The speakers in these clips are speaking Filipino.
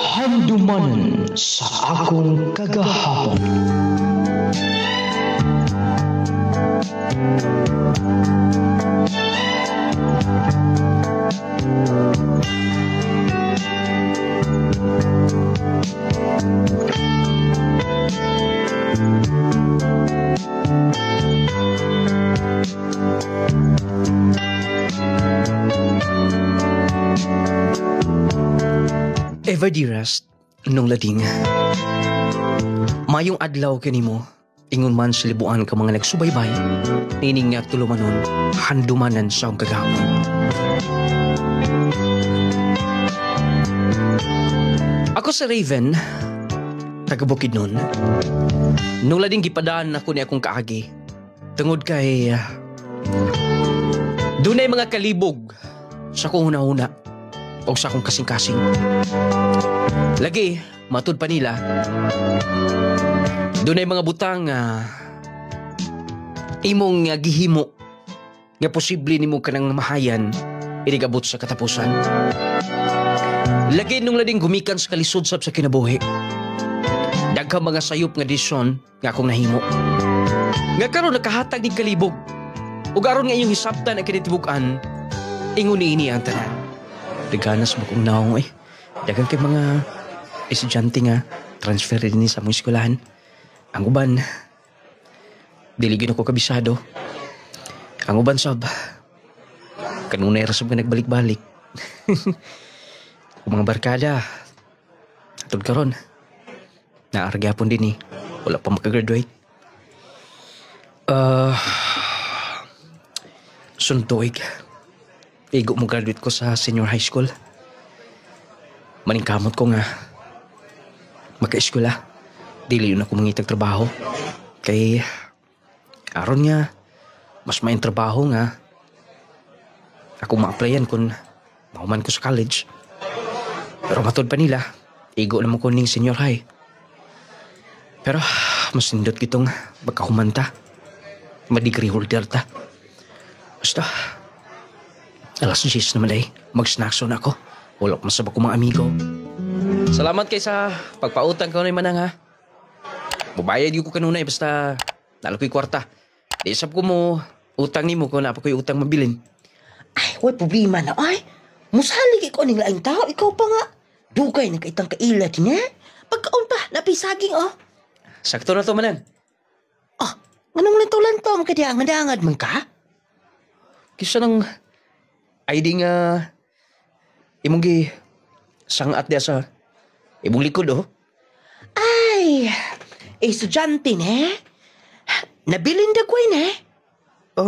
Handumanan sa akong kagahapon. Ever dearest, nung lading. Mayong adlaw kanimo, ingon man sa libuan ka mga nagsubaybay, nining nga tulumanon, handumanan sa akong kagahapon. Ako sa Raven, taga Bukidnon. Nung lading gipadaan ako ni akong kaagi, tungod kay dunay mga kalibog sa akong hunahuna o sa akong kasing-kasing. Lagi, matud pa nila, dunay mga butang imong gihimo nga posible nimo kanang mahayan inigabot sa katapusan. Lagi nung lading gumikan sa kalisod sab sa kinabuhi. Daghang mga sayop nga desisyon nga akong nahimo. Nga karon nakahatag ni kalibog. Ug aron nga inyong hisabtan ang kinitibukan, ingon niini ang tanan. Daganas mo kong naong dagang kay mga estudyante nga transfer din sa mong eskwelahan. Ang uban, diligin ako kabisado. Ang uban sab, kanunay rasab nga nagbalik-balik. Kung mga barkada, atod karon, naargyapon din wala pa makagraduate. Suntuig. Igo mo graduate ko sa senior high school. Maningkamot ko nga magka-eskwela. Dili yun ako mangitag trabaho. Kay aron nga mas maing trabaho nga ako ma-applyan kung mahuman ko sa college. Pero matod pa nila, igo naman ko ning senior high. Pero mas nindot kitong magkahumanta. Ma-degree holder ta. Basta alas 10 naman mag-snackson ako. Wala ko masabak ko mga amigo. Salamat kay sa pagpautang ko na manang ha. Mubayad ko kanunay basta nalakoy kwarta. Di isap ko mo utang ni mo kung na pa ko'y utang mabilin. Ay, way problema na ay. Musalig ko ning laing tao, ikaw pa nga. Dugay na kaitang kaila din Pagkaon pa, napisaging Sakto na to manang. Anong lantaw-lantaw ka diya, ngandangad man ka? Kisa nang ID nga imong gi sangat dia sa imong likod Ay, estudyante Nabilin da ko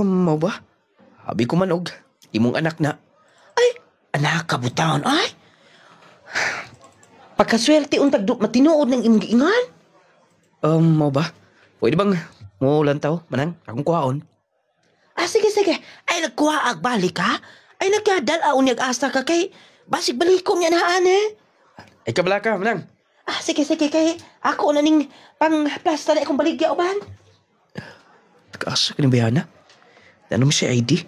Mau ba? Habi ko man og imong anak na. Ay, anak ka butaon ay. Pagkaswerte untag matinuod ng imong giingan. Mau ba? Pwede bang mo lantaw manang akong kuhaon? Sige. Ay, nagkuha balik ka? Ay, nagkadala unyag asa ka kay basig balikom yan haan Ay, kabala ka, manang. Sige, kay ako na ning pang-plasta na akong baligya uban. Nag-asa ka ng bayana? Ano mo si ID?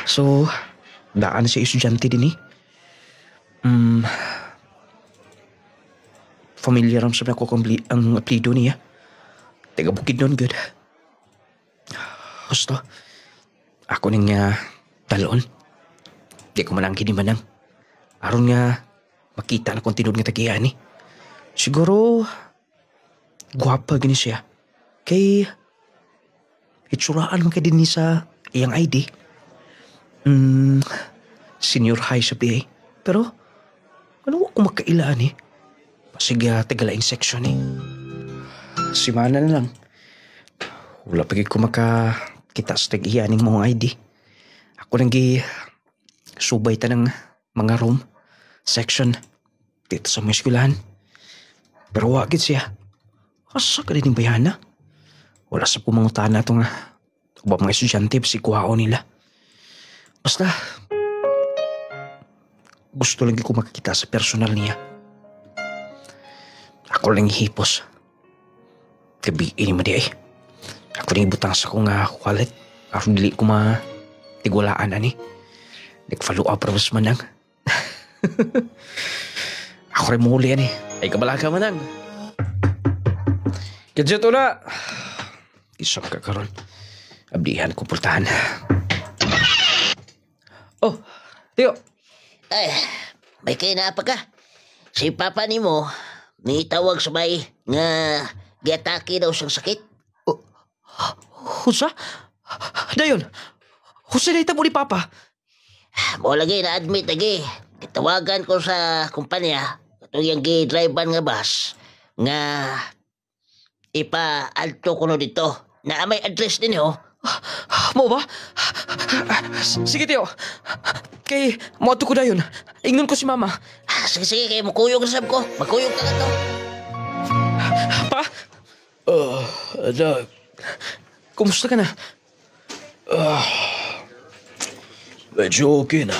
So, daan si estudyante din Familiar ang sabi ako ang apelido niya. Taga Bukidnon, good. Gusto, ako ning talon. Di ko manang kinimanang. Aron nga makita na kung tinod nga tagiyan Siguro, guwapa gini siya. Kay, itsuraan man ka din sa iyang ID. Senior high sa PA. Pero, ano ako makailaan Pasiga tagalaing section Simana na lang. Wala pagi ko makakita sa tag-iyaning mong ID. Ako nang subay ta ng mga room, section, dito sa mga eskwelahan. Pero wagid siya. Asa ka din yung bayana? Wala sa pumangutan na itong ubang mga estudyante si kuhao nila. Basta, gusto lang ko makakita sa personal niya. Ako lang hipos. Gabi ini mo di Ako lang ibutang sa kong wallet. Aron dili ko tigulaan Nag-follow up rin mas manang. Ako rin muli Ay kabala ka manang. Kadya to na. Isok ka karon. Abdihan ko pultahan. Oh, Tio. Ay, may kinapa ka. Si papa ni mo, nitawag sa bay nga giatake daw siyang sakit. Husa? Dayon. Husa na itabo ni Papa. Mo lagi na-admit lagi. Kitawagan ko sa kumpanya, itong yung gi-drivean nga bus, nga ipa-alto ko no dito. Na may address din ho. Mo ba? Sige, Tio. Kay, mo ato ko dayon. Ingon ko si Mama. Sige, sige, kayo makuyog na sab ko. Makuyog ka to. Pa? Anak, Kumusta ka na? medyo okay na.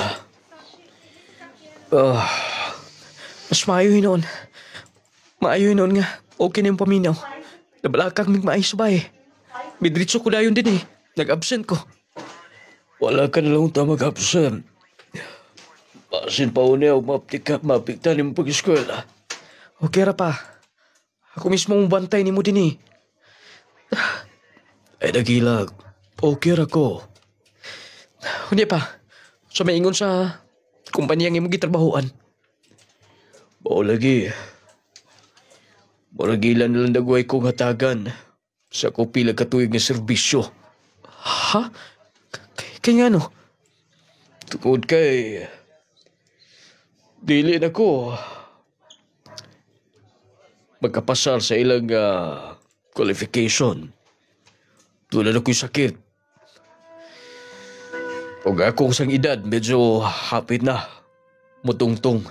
Mas maayo noon. Maayo noon nga. Okay na yung paminaw. Nabalakag mig maayos ba eh. Midritso ko dayon din eh. Nag-absent ko. Wala ka na lang mag-absent. Basin pa una ako mapikta ni mo pag-eskwela. Okay ra pa. Ako mismo mong bantay ni mo din eh. Ay nagilag, okay ra ko. Hindi pa. So may ingon sa kumpanyang imong gitrabahoan. Bao lagi. Maragilan na lang nagway kong hatagan sa ko pila katuig nga serbisyo. Ha? Kaya nga no? Tungod kay... Dili na ko. Magkapasar sa ilang qualification. Tulad ako'y sakit. O akong sang edad, medyo hapit na. Mutungtong.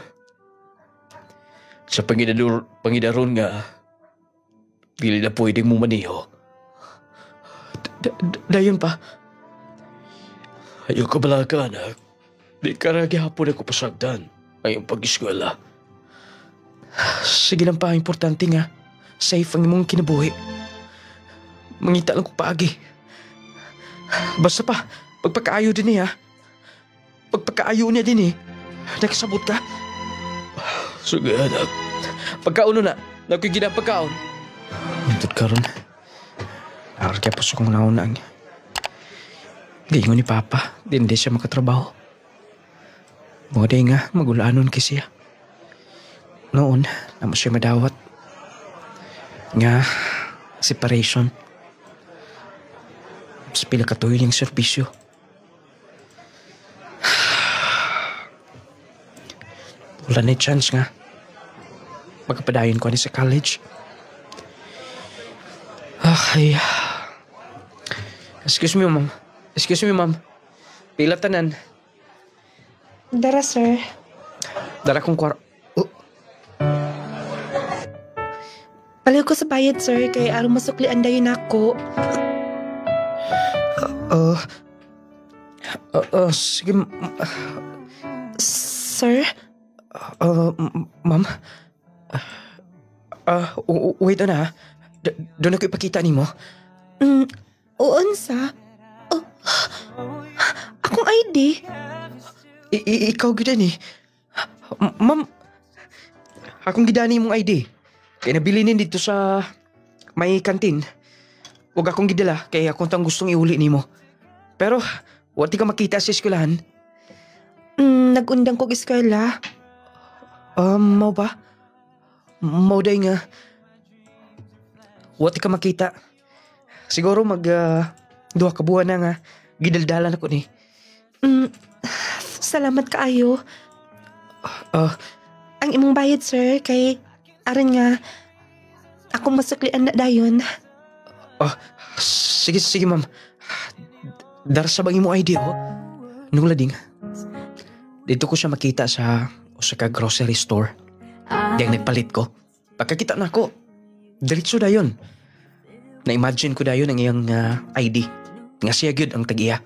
Sa pangidaron nga, dili na pwedeng mo maniho. Dayon pa. Ayaw ka balaka, anak. Di ka na gihapon ako pasagdan ang iyong pag-eskwela. Sige lang pa, importante nga. Safe ang imong kinabuhi. Mangita lang ko paagi. Basta pa, pagpakaayo din eh ha. Pagpakaayo niya din eh. Nakasabot ka. Sige, anak. Pagkaon na, nakoy ginapagkaon. Nindot ka ron. Aral kaya puso kong naunang. Gingon ni Papa, hindi siya makatrabaho. Mga day nga, magulaanon kasi siya. Noon, namo siya madawat. Nga, separation. Sa pila katuloy niyang serbisyo. Wala na chance nga. Magkapadayon ko ni sa college. Okay. Excuse me, ma'am. Excuse me, ma'am. Pila tanan. Dara, sir. Dala kong Paliw ko sa bayad, sir, kay aron masuklian dayon ako. Sige, Sir? ma'am. Wait na ha. Doon ako ipakita ni mo. Uunsa? Oh, akong ID? Ikaw gidani. Ma'am, akong gidani mong ID. Kaya nabilinin dito sa may kantin. Huwag akong gidala, kaya akong tang gustong iuli ni mo. Pero, wati ka makita sa eskwelahan. Nagundang kong eskwela. Mau ba? Mau day nga. Wati ka makita. Siguro duha ka buwan na nga. Gidaldalan ako ni. Salamat kaayo. Ang imong bayad, sir, kay aron nga akong masuklian na dayon. Sige ma'am. Darasa bang imo ID ho? Nung lading. Dito ko siya makita sa ka grocery store. Diyang nagpalit ko. Pagkakita na ako, diretso dayon. Na-imagine ko dayon ang iyang ID. Nga siya gyud ang tag-iya.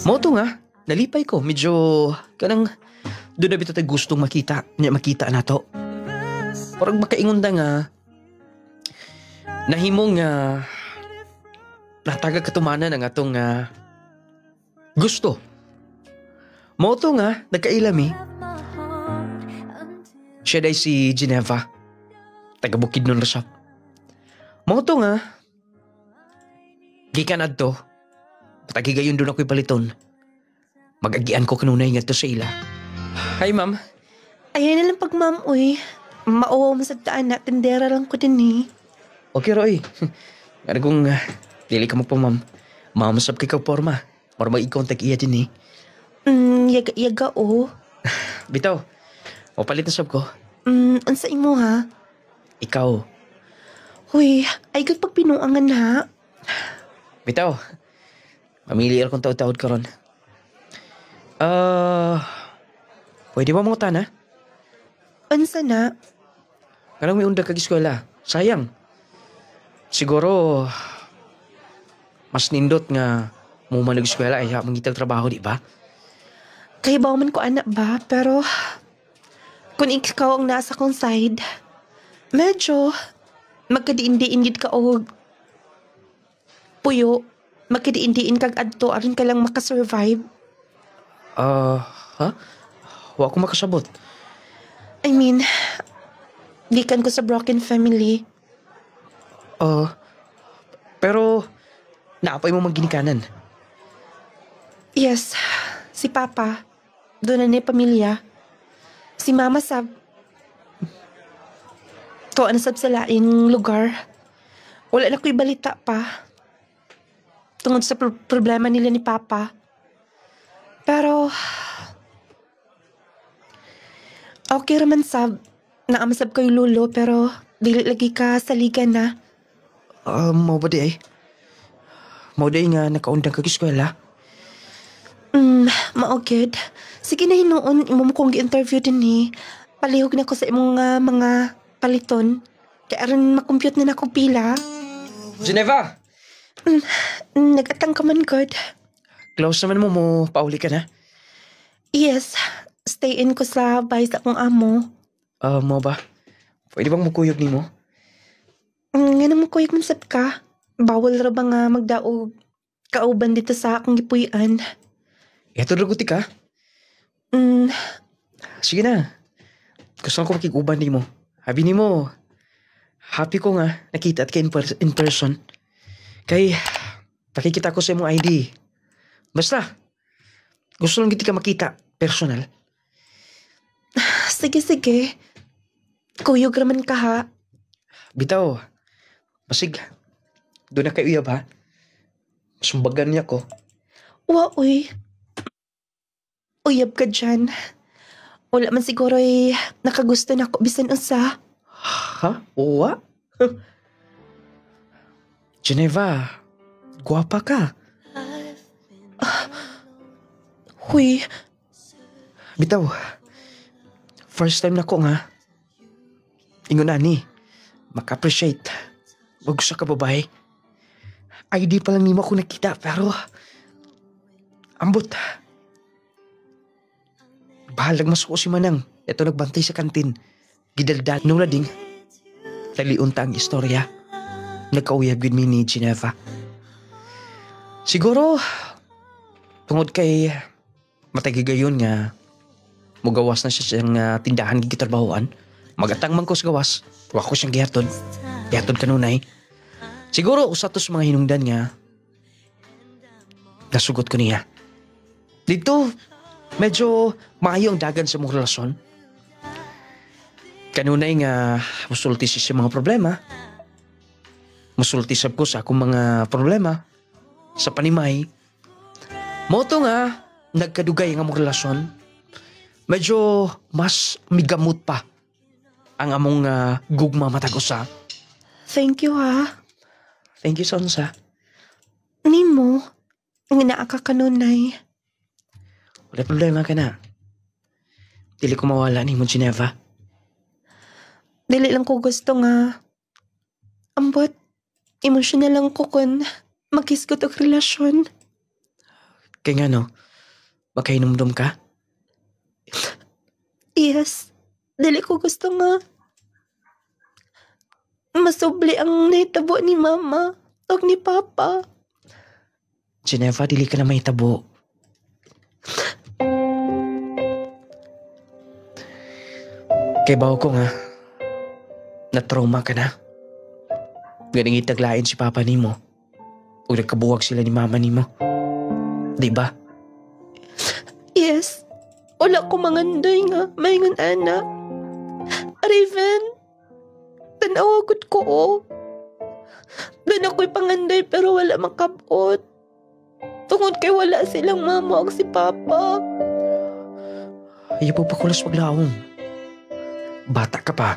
Moto nga, nalipay ko. Medyo, kanang, doon na bito tayo gustong makita. Makita na to. Parang makaingon na nga, nahimong natagag katumanan ang atong gusto. Moto nga, nagkailami. Siya day si Geneva. taga Bukidnon ra siya. Mao to nga. Gikan adto. Patagigayon doon ako'y paliton. Mag-agian ko kanunay nga to sa ila. Hi, ma'am. Ayan na lang pag ma'am, uy. Mauwaw mo sa daan na, tindera lang ko din eh. Okay, Roy. Nga kung dili ka mo po, ma'am. Mamasab kay ka porma. Para mag-i-contact iya din eh. Yaga o. Bitaw, mapalit na sab ko. Ansa imo ha? Ikaw. Uy, ay pag pinuangan ha. Bitaw, mamili akong taod-taod karon. Pwede ba mga na? Ansa na? Kanang may undag kag eskwela. Sayang. Siguro, mas nindot nga mo man nag-eskwela ay mangitag trabaho, di ba? Kaya ba man ko anak ba? Pero, kung ikaw ang nasa kong side, medyo, magkadiin-diin gid ka o puyo, magkadiin-diin kag adto, aron ka lang makasurvive. Ha? Wa ko makasabot. I mean, gikan ko sa broken family. Pero, naapay mo magginikanan. Yes, si Papa, doon na pamilya. Si Mama sab, tuwa na sab sa laing lugar. Wala na ko'y balita pa. Tungod sa problema nila ni Papa. Pero, okay raman sab, naamasab kayo lulo, pero dili lagi ka saligan na. Mau ba di ay? Mau di nga nakaundang kag eskwela? Maogid. Sige na hinuon, imo mo kong gi-interview din eh. Palihog na ko sa imong mga paliton. Kaya aron makompute na nako pila. Geneva! Nagatang ka man, God. Close naman mo pauli ka na. Yes, stay in ko sa bahay sa akong amo. Mo ba? Pwede bang magkuyog ni mo? Nga naman kuyog man sab ka. Bawal ra ba nga magdaog kauban dito sa akong gipuy-an. Eto draguti ka? Sige na. Gusto ko makikuban ni mo. Habi ni mo, happy ko nga nakita at ka in person. Kay, pakikita ko sa imong ID. Basta, gusto lang kita ka makita, personal. Sige. Kuyog raman ka ha. Bitaw, masig, doon na kayo uyab ha. Sumbagan niya ko. Uy. Uyab ka dyan. Wala man siguro nakagusto na ako bisan unsa. Ha? Uwa? Geneva, guwapa ka. Huy, Bitaw, first time na ko nga. Ingon ani, maka-appreciate. Wag sa ka babae. ID pa lang nimo ako nakita, pero ambot. Bahalag mas ko si Manang. Ito nagbantay sa kantin. Gidaldal nung lading. Taliunta ang istorya. Nagkauyab yun mi ni Geneva. Siguro, tungod kay matagigayon nga mugawas na siya siyang tindahan gigitrabahoan. Magatang man ko sa gawas. Wa ko siyang gihatod. Gihatod kanunay. Siguro usato sa mga hinungdan nga nasugot ko niya. Dito, medyo maayo ang dagan sa mong relasyon. Kanunay nga musulti siya sa mga problema. Musulti sab ko sa akong mga problema. Sa panimay. Moto nga, nagkadugay ang among relasyon. Medyo mas migamot pa ang among gugma matag usa. thank you ha. Thank you, Sonsa. Nimo, ang naa ka kanunay. Wala problema ka na. Dili ko mawala ni mo, Geneva. Dili lang ko gusto nga. Ambot, emosyonal lang ko kung magkisgot og relasyon. Kaya nga no, magkainomdom ka? Yes, dili ko gusto nga. Masubli ang nahitabo ni Mama o ni Papa. Geneva, dili ka na may tabo. Kay bawo ko nga, na-trauma ka na. Ganing itaglain si papa nimo. O nagkabuwag sila ni mama nimo. Di ba? Yes. Wala ko manganday nga. Maingon ana. Raven. Tanawagod ko o. Doon ako'y panganday pero wala makabot. Tungod kay wala silang mama o si papa. Ayaw pa kulas maglaong. Bata ka pa.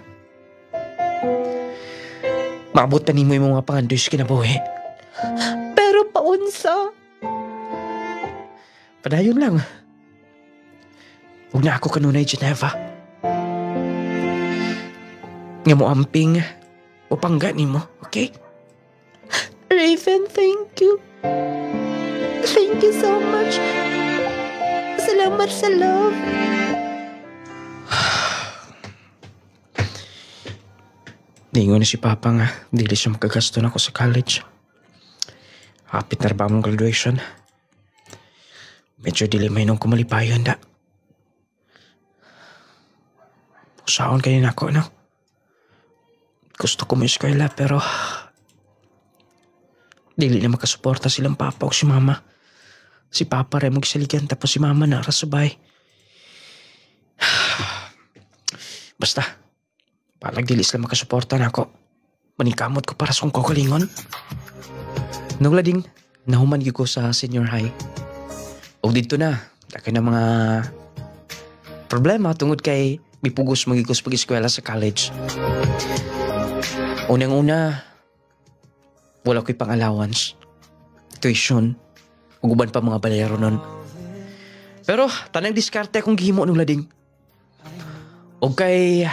Maabot pa nimo yung mga pangandoy sa kinabuhi. Pero paunsa. Padayon lang. Huwag na ako kanunay, Geneva. Nga mo amping o pangga nimo, okay? Raven, thank you. Thank you so much. Salamat sa love. Ningon na si Papa nga, dili siya makagasto na ako sa college. Hapit na ba mong graduation? Medyo dili may nung kumalipayon da. Usaon kayo na ako, no? Gusto ko may eskwela pero dili na makasuporta silang Papa o si Mama. Si Papa rin magsaligan tapos si Mama na rasabay. Basta, palag dili sila makasuporta na ako. Maningkamot ko para sa kong kakalingon. Nung lading, nahuman ko sa senior high. O dito na, laki na mga problema tungod kay mipugos magigos pag-eskwela sa college. Unang-una, wala ko'y pang-allowance, tuition, uguban pa mga balayaro nun. Pero, tanang diskarte akong gihimo nung lading. O kay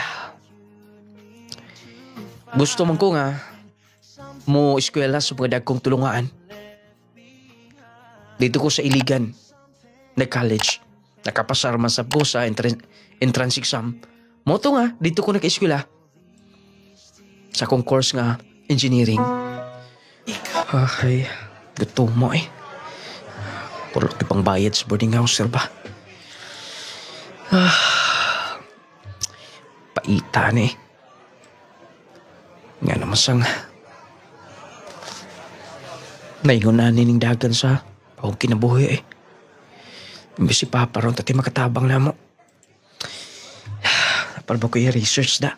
gusto man ko nga mo eskwela sa mga dagkong tulungaan. Dito ko sa Iligan, nag-college. Nakapasar man sab ko sa entrance exam. Moto nga, dito ko nag-eskwela. Sa akong course nga, engineering. Ay, gusto mo eh. Puro pang bayad sa boarding house, sir ba? Paitan eh. Nga naman sang naingon na nining dagan sa akong kinabuhi eh. Imbis si Papa ron tati makatabang na mo. Napal ba ko i-research da?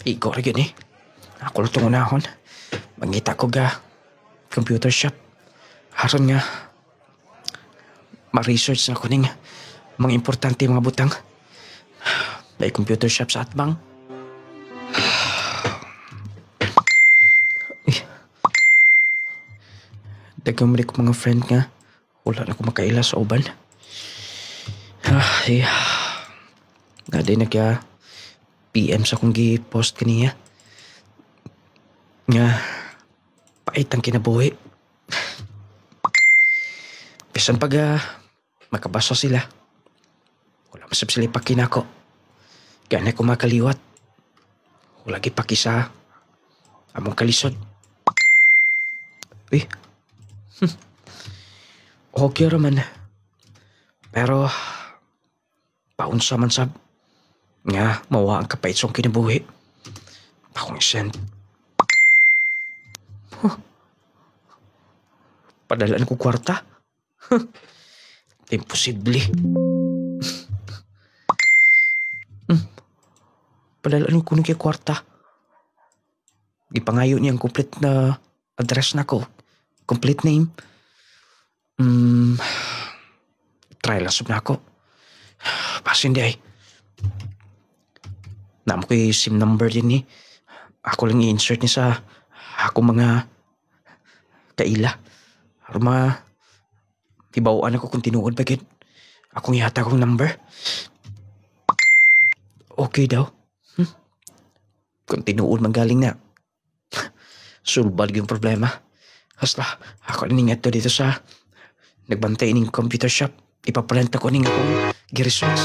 Igo rin yun eh. Ako lang tungunahon. Mangita ko ga computer shop. Haron nga ma-research na ko ning mga importante mga butang. May computer shop sa Atbang. Dagang mali ko mga friend nga. Wala na ko makaila sa uban. Ay, nga din PM sa kong gi-post kaniya. Nga, pait ang kinabuhi. Bisan pag makabasa sila. Wala masab sila ipakin ako. Gana ko makaliwat. Wala gipakisa. Among kalisod. Uy. Okay raman. Pero, paunsa man sab. Nga, mawa ang kapait song kinabuhi. Akong isend. Padalaan ko kwarta. Imposible. Padalaan ko nung kay kwarta. Ipangayo niyang complete na address na ko. Complete name. Try lang sub na ako. Pasin di ay. Naam ko yung SIM number din eh. Ako lang i-insert niya sa ako mga kaila. Arma, ibawaan ako kung tinuod bagid. Akong ihata kong number. Okay daw. Kung tinuod magaling na. Sulbal yung problema. Hasta, ako ningat to dito sa nagbantay ning computer shop. Ipapalenta ko ning akong gi-research.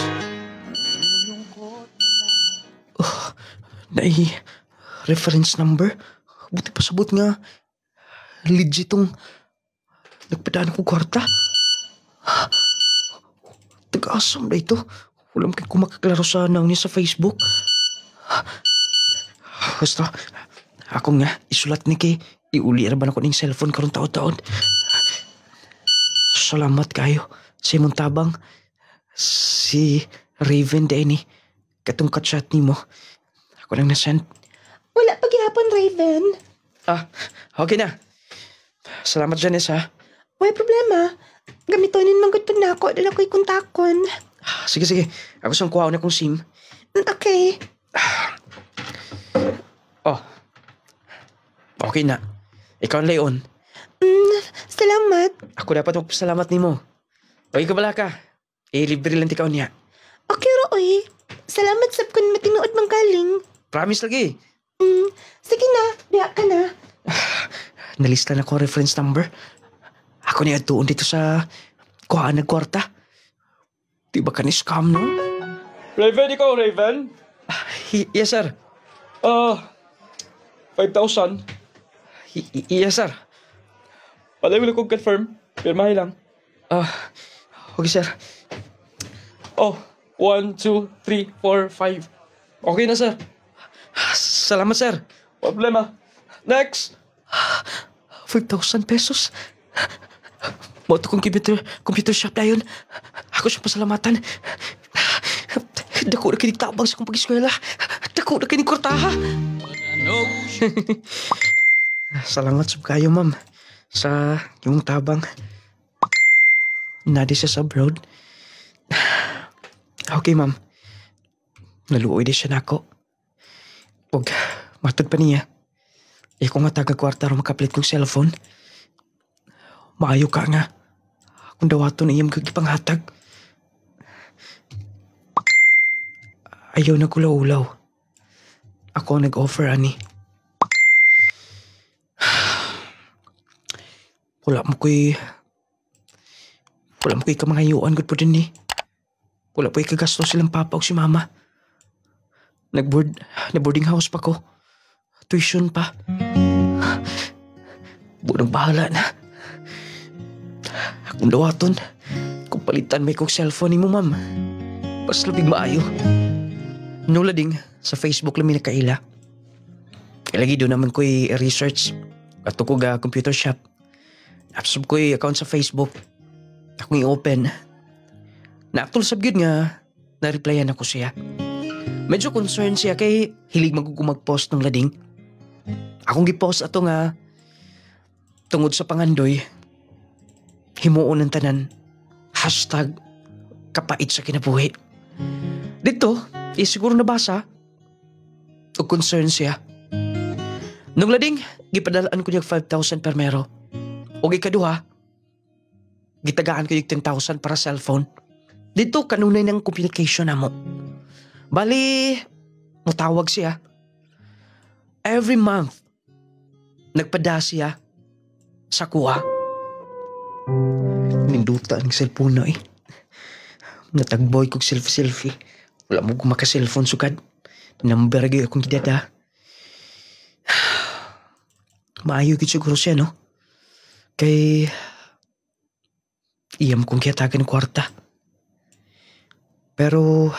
Nai reference number. Buti pasabot nga legit tong nagpadaan ko kwarta. Taga-asam na ito. Walang kayo kumakaklaro sa nang niya sa Facebook. Gusto, ako nga, isulat ni kay, iuli ra ba na ko ning cellphone karon taon-taon. Salamat kayo, si imong tabang. Si Raven day ni, katong chat ni mo. Ako lang nasend. Wala paghihapon, Raven. Okay na. Salamat, Janice, ha? May problema. Gamitonin man gud na ako, dala ko'y kontakon. Sige. Ako sang kuha na kong SIM. Okay. Okay na. Ikaw ang layon. Salamat. Ako dapat magpasalamat ni mo. Okay ka bala ka? Libre lang tikaw niya. Okay, Roy. Salamat sab kun matinuod mang galing. Promise lagi. Sige na, diha ka na. Nalista na ko ang reference number. Ako niya tuon dito sa kuhaan ng kwarta. Di ba ka ni scam, no? Raven, ikaw, Raven? Yes, sir. 5,000. Yes, sir. Palay mo lang kong confirm. Pirmahin lang. Okay, sir. 1, 2, 3, 4, 5. Okay na, sir. Salamat, sir. Problema. Next. 5,000 pesos. Moto kong computer shop na yun. Ako siyang pasalamatan. Dako na kinitabang sa kong pag-eskwela. Dako na kinikurtaha. Salamat sa kayo, ma'am. Sa imong tabang. Nadi siya sa abroad. Okay, ma'am. Naluoy din siya na ako. Huwag matod pa niya. Kung nga taga-kwarta ro makapalit kong cellphone. Maayo ka nga. Kung dawato na iyang kagipanghatag. Ayaw na kulaw-ulaw. Ako ang nag-offer, ani. Wala mo ko'y kamangayuan gud po din ni. Wala po'y kagasto silang papa o si mama. Na-boarding house pa ko. Tuition pa. Budang bahala na. Akong dawaton. Kung palitan may kong cellphone ni mo, ma'am. Pas labig maayo. Nula ding sa Facebook lang may nakaila. Lagi doon naman ko'y research. Ato ko ga computer shop. Napsub ko'y account sa Facebook. Akong i-open. Naaktol sabgyod nga. Na-replyan ako siya. Medyo concerned siya kay hilig mag-post ng lading. Akong gipost ato nga tungod sa pangandoy. Himuon ng tanan. Hashtag kapait sa kinabuhi. Dito, siguro nabasa. O concern siya. Nung lading, gipadalaan ko niya 5,000 per mero. O ikaduha, gitagaan ko yung 10,000 para cellphone. Dito, kanunay ng communication na mo. Bali, mutawag siya. Every month, nagpada siya sa kuha. Ninduta ng cellphone na eh. Natagboy kong selfie. Wala mo kong maka-cellphone sukad. Number agay akong gidada. Maayo gid siguro siya, no? Kay iyam kong kiyatagan ng kwarta. Pero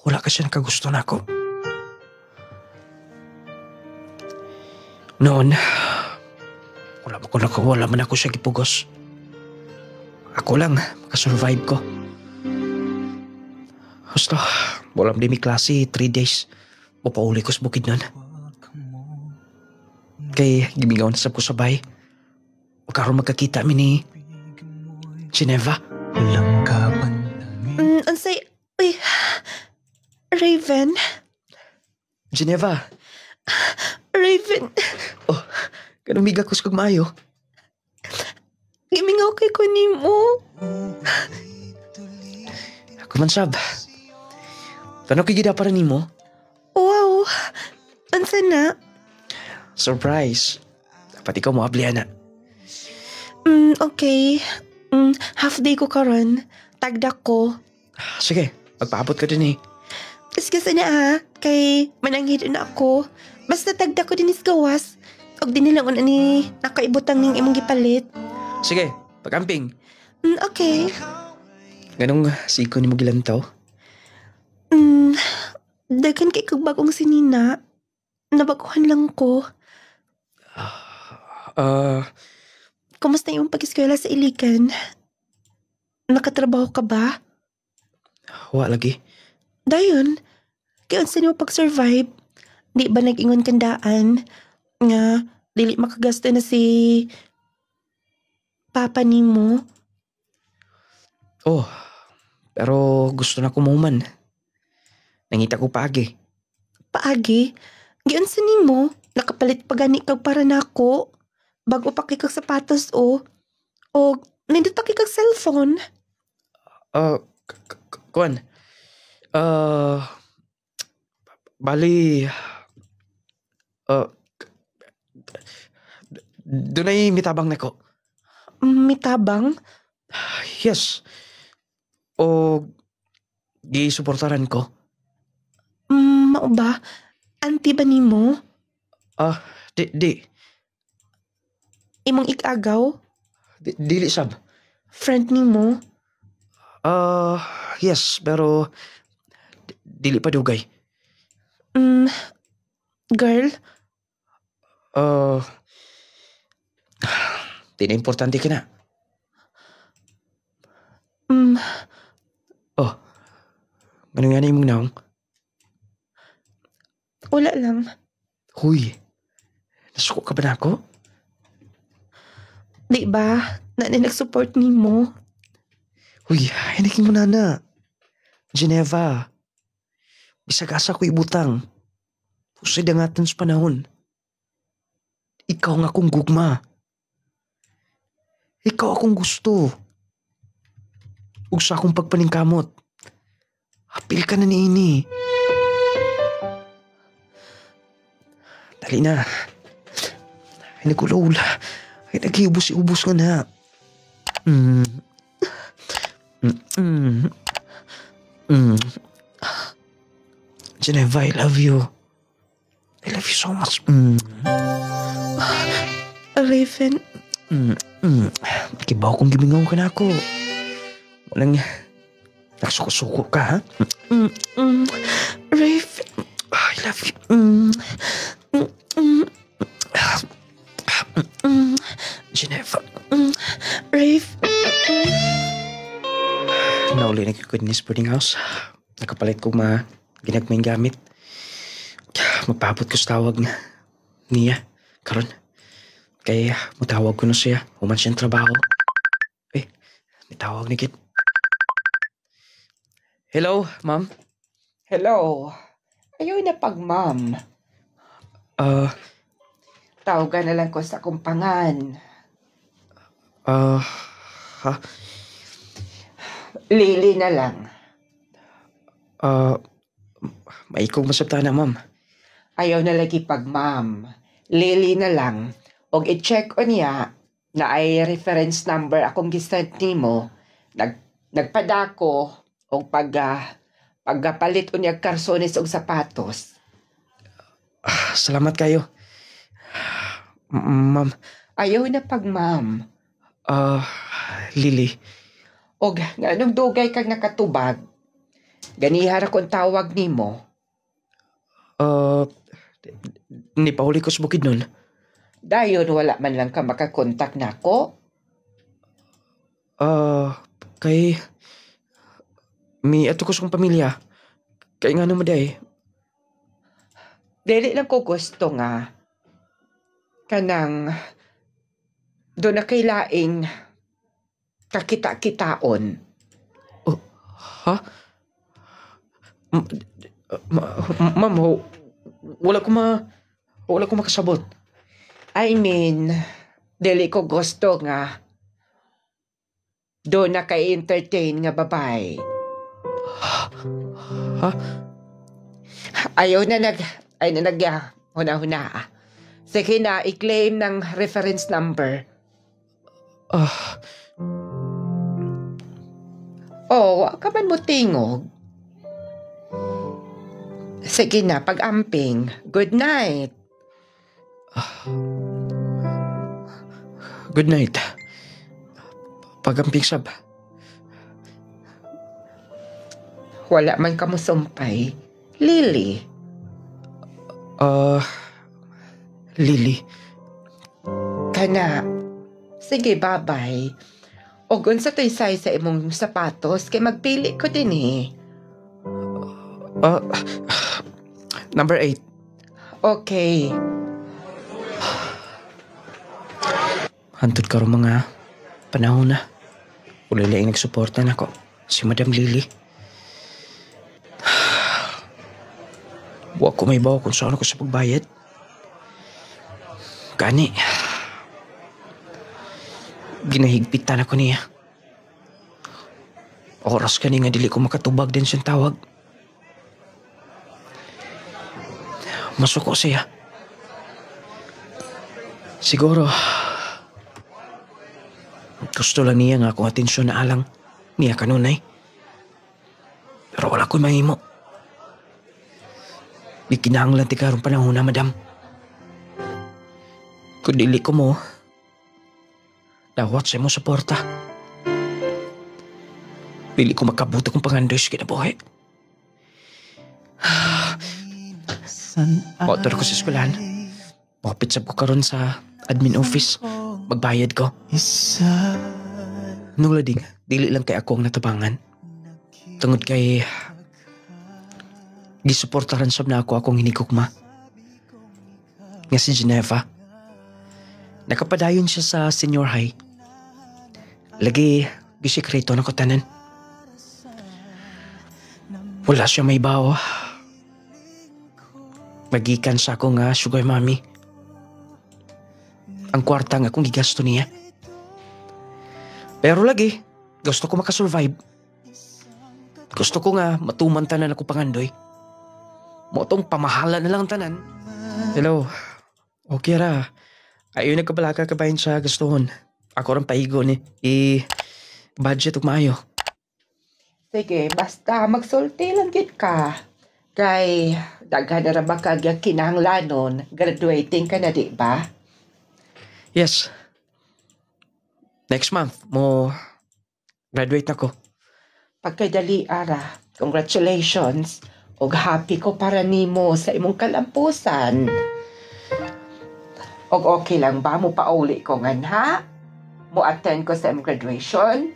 wala ka siya nakagusto na ako. Noon, wala man ako siya gipugos. Ako lang, makasurvive ko. Gusto, wala di mi klase 3 days. Mapauli ko sa bukid nun. Kay gimigaw na sab ko sabay. Karon magkakita mi ni Geneva. Ansay, uy, Raven. Geneva. Raven. Oh, kanong miga ko sa maayo. Gimingaw kay ko nimo. Ako man sab. Tanong kay gida para nimo? Wow. Ansa na? Surprise. Dapat ikaw mo ablihan na. Okay. Half day ko karon. Tagdak ko. Sige, magpaabot ka din eh. Kasi na ha, kay mananghid na ako. Basta tagdak ko din is gawas. Og din nilang ni nakaibutang ning imong gipalit. Sige, pag-amping. Okay. Ganong siko ni mo gilantaw? Daghan kay kag bagong sinina. Nabaguhan lang ko. Kumusta yung pag-eskwela sa Iligan? Nakatrabaho ka ba? wa lagi. Dayon, kaya unsa nimo pag-survive? Di ba nag-ingon kandaan nga dili makagasto na si papa nimo? Oh, pero gusto na ko muman. Nangita ko paagi. Paagi, giunsa nimo? Nakapalit pa gani kag para nako. Bago pa kay kag sapatos o nindot pa kay kag cellphone. Kuan. Bali, dunay mitabang nako. Mitabang? Yes. O gi-suportaran ko. Mao ba? Auntie ba nimo? Di. Imong ikagaw? Dili sab. Friend nimo? Yes, pero dili pa dugay. Girl? Di na importante ka na. Ganun nga na imong naong. Wala lang. Huy, nasuko ka ba na ako? Di ba? Na nag-support nimo. Huy, hiniking mo na. Geneva. Bisag asa ko ibutang. Usay dangatan sa panahon. Ikaw nga akong gugma. Ikaw akong gusto. Ug sa akong pagpaningkamot. Apil ka na niini. Dali na. Ay nagulol. Ay nag-iubos-ubos nga na. Geneva, I love you. I love you so much. Raven, Kibaw kong gimingaw ka na ako. Walang nagsuko-suko ka, ha? Raven, I love you. Geneva. Raven. Nauli na ko ni boarding house. Nakapalit ko ginagmayng gamit. Magpapot ko sa tawag niya. Karon. Kaya matawag ko na siya. Human siyang trabaho. May tawag ni Kit. Hello, ma'am? Hello. Ayaw na pag ma'am. Tawagan na lang ko sa kumpangan. Ha? Lily na lang. Maikog masabta na, ma'am. Ayaw na lagi pag ma'am. Lily na lang. Og i-check o niya na ay reference number akong gisend nimo. Nagpadako og pagpalit o niya karsones og sapatos. Salamat kayo. Ma'am. Ayaw na pag ma'am. Lily. Og nga nung dugay kag nakatubag, ganihara kong tawag nimo. Nipahuli ko sa bukid nun. Dayon wala man lang ka makakontak nako. Kay... May ato ko sa kong pamilya. Kaya nga naman day. Dili lang ko gusto nga. Kanang... Doon na kay laing... kakita-kitaon. Ha? Ma'am, wala ko makasabot. I mean, dili ko gusto nga doon na kay entertain nga babae. Ha? Ayaw na huna-huna. Sige na, i-claim ng reference number. Wa ka man mo tingog. Sige na, pag-amping. Good night. Good night. Pagamping sab. Wala man ka mo sumpay. Lily. Lily. Kana. Sige, bye-bye. O unsa to'y size sa imong sapatos, kay magpili ko din eh. Number 8. Okay. Hantod ka rin mga panahon na. Ulilaing nagsuporta na ko. Si Madam Lily. Buwa ko may bawa kung saan ako sa pagbayad. Gani. Ginahigpitan ako niya. Oras ka nga dili ko makatubag din siyang tawag. Masuko siya. Siguro, gusto lang niya nga akong atensyon na alang niya kanunay. Pero wala ko mahimo. Di kinahanglan ti karong panahon na, madam. Kung dili ko mo, dawat sa mo suporta. Dili ko makabuto kong pangandoy sa kinabuhi. Motor ko sa eskwelahan. Makapitsab ko karon sa admin office. Magbayad ko. Nung lading, dili lang kay ako ang natabangan. Tungod kay gisuportaran sab na ako akong hinigugma. Nga si Geneva. Nakapadayon siya sa senior high. Lagi, gisikreto na ko tanan. Wala siya may bawa. Magikan sa ako nga sugar mommy. Ang kwarta nga akong gigasto niya. Pero lagi, gusto ko makasurvive. Gusto ko nga matuman tanan ako pangandoy. Motong pamahala na lang tanan. Hello. Okay ra. Ayaw nagkabalaka ka bayan sa gustuhon. Ako rin paigo ni. Budget ug maayo. Sige, basta magsulti lang gid ka. Kay daghan na ra ba kag kinahanglanon, graduating ka na di ba? Yes. Next month, mo graduate ako. Pagkadali ara, congratulations. Og happy ko para nimo sa imong kalampusan. Og okay lang ba mo pauli ko ngan ha? Mo attend ko sa imong graduation?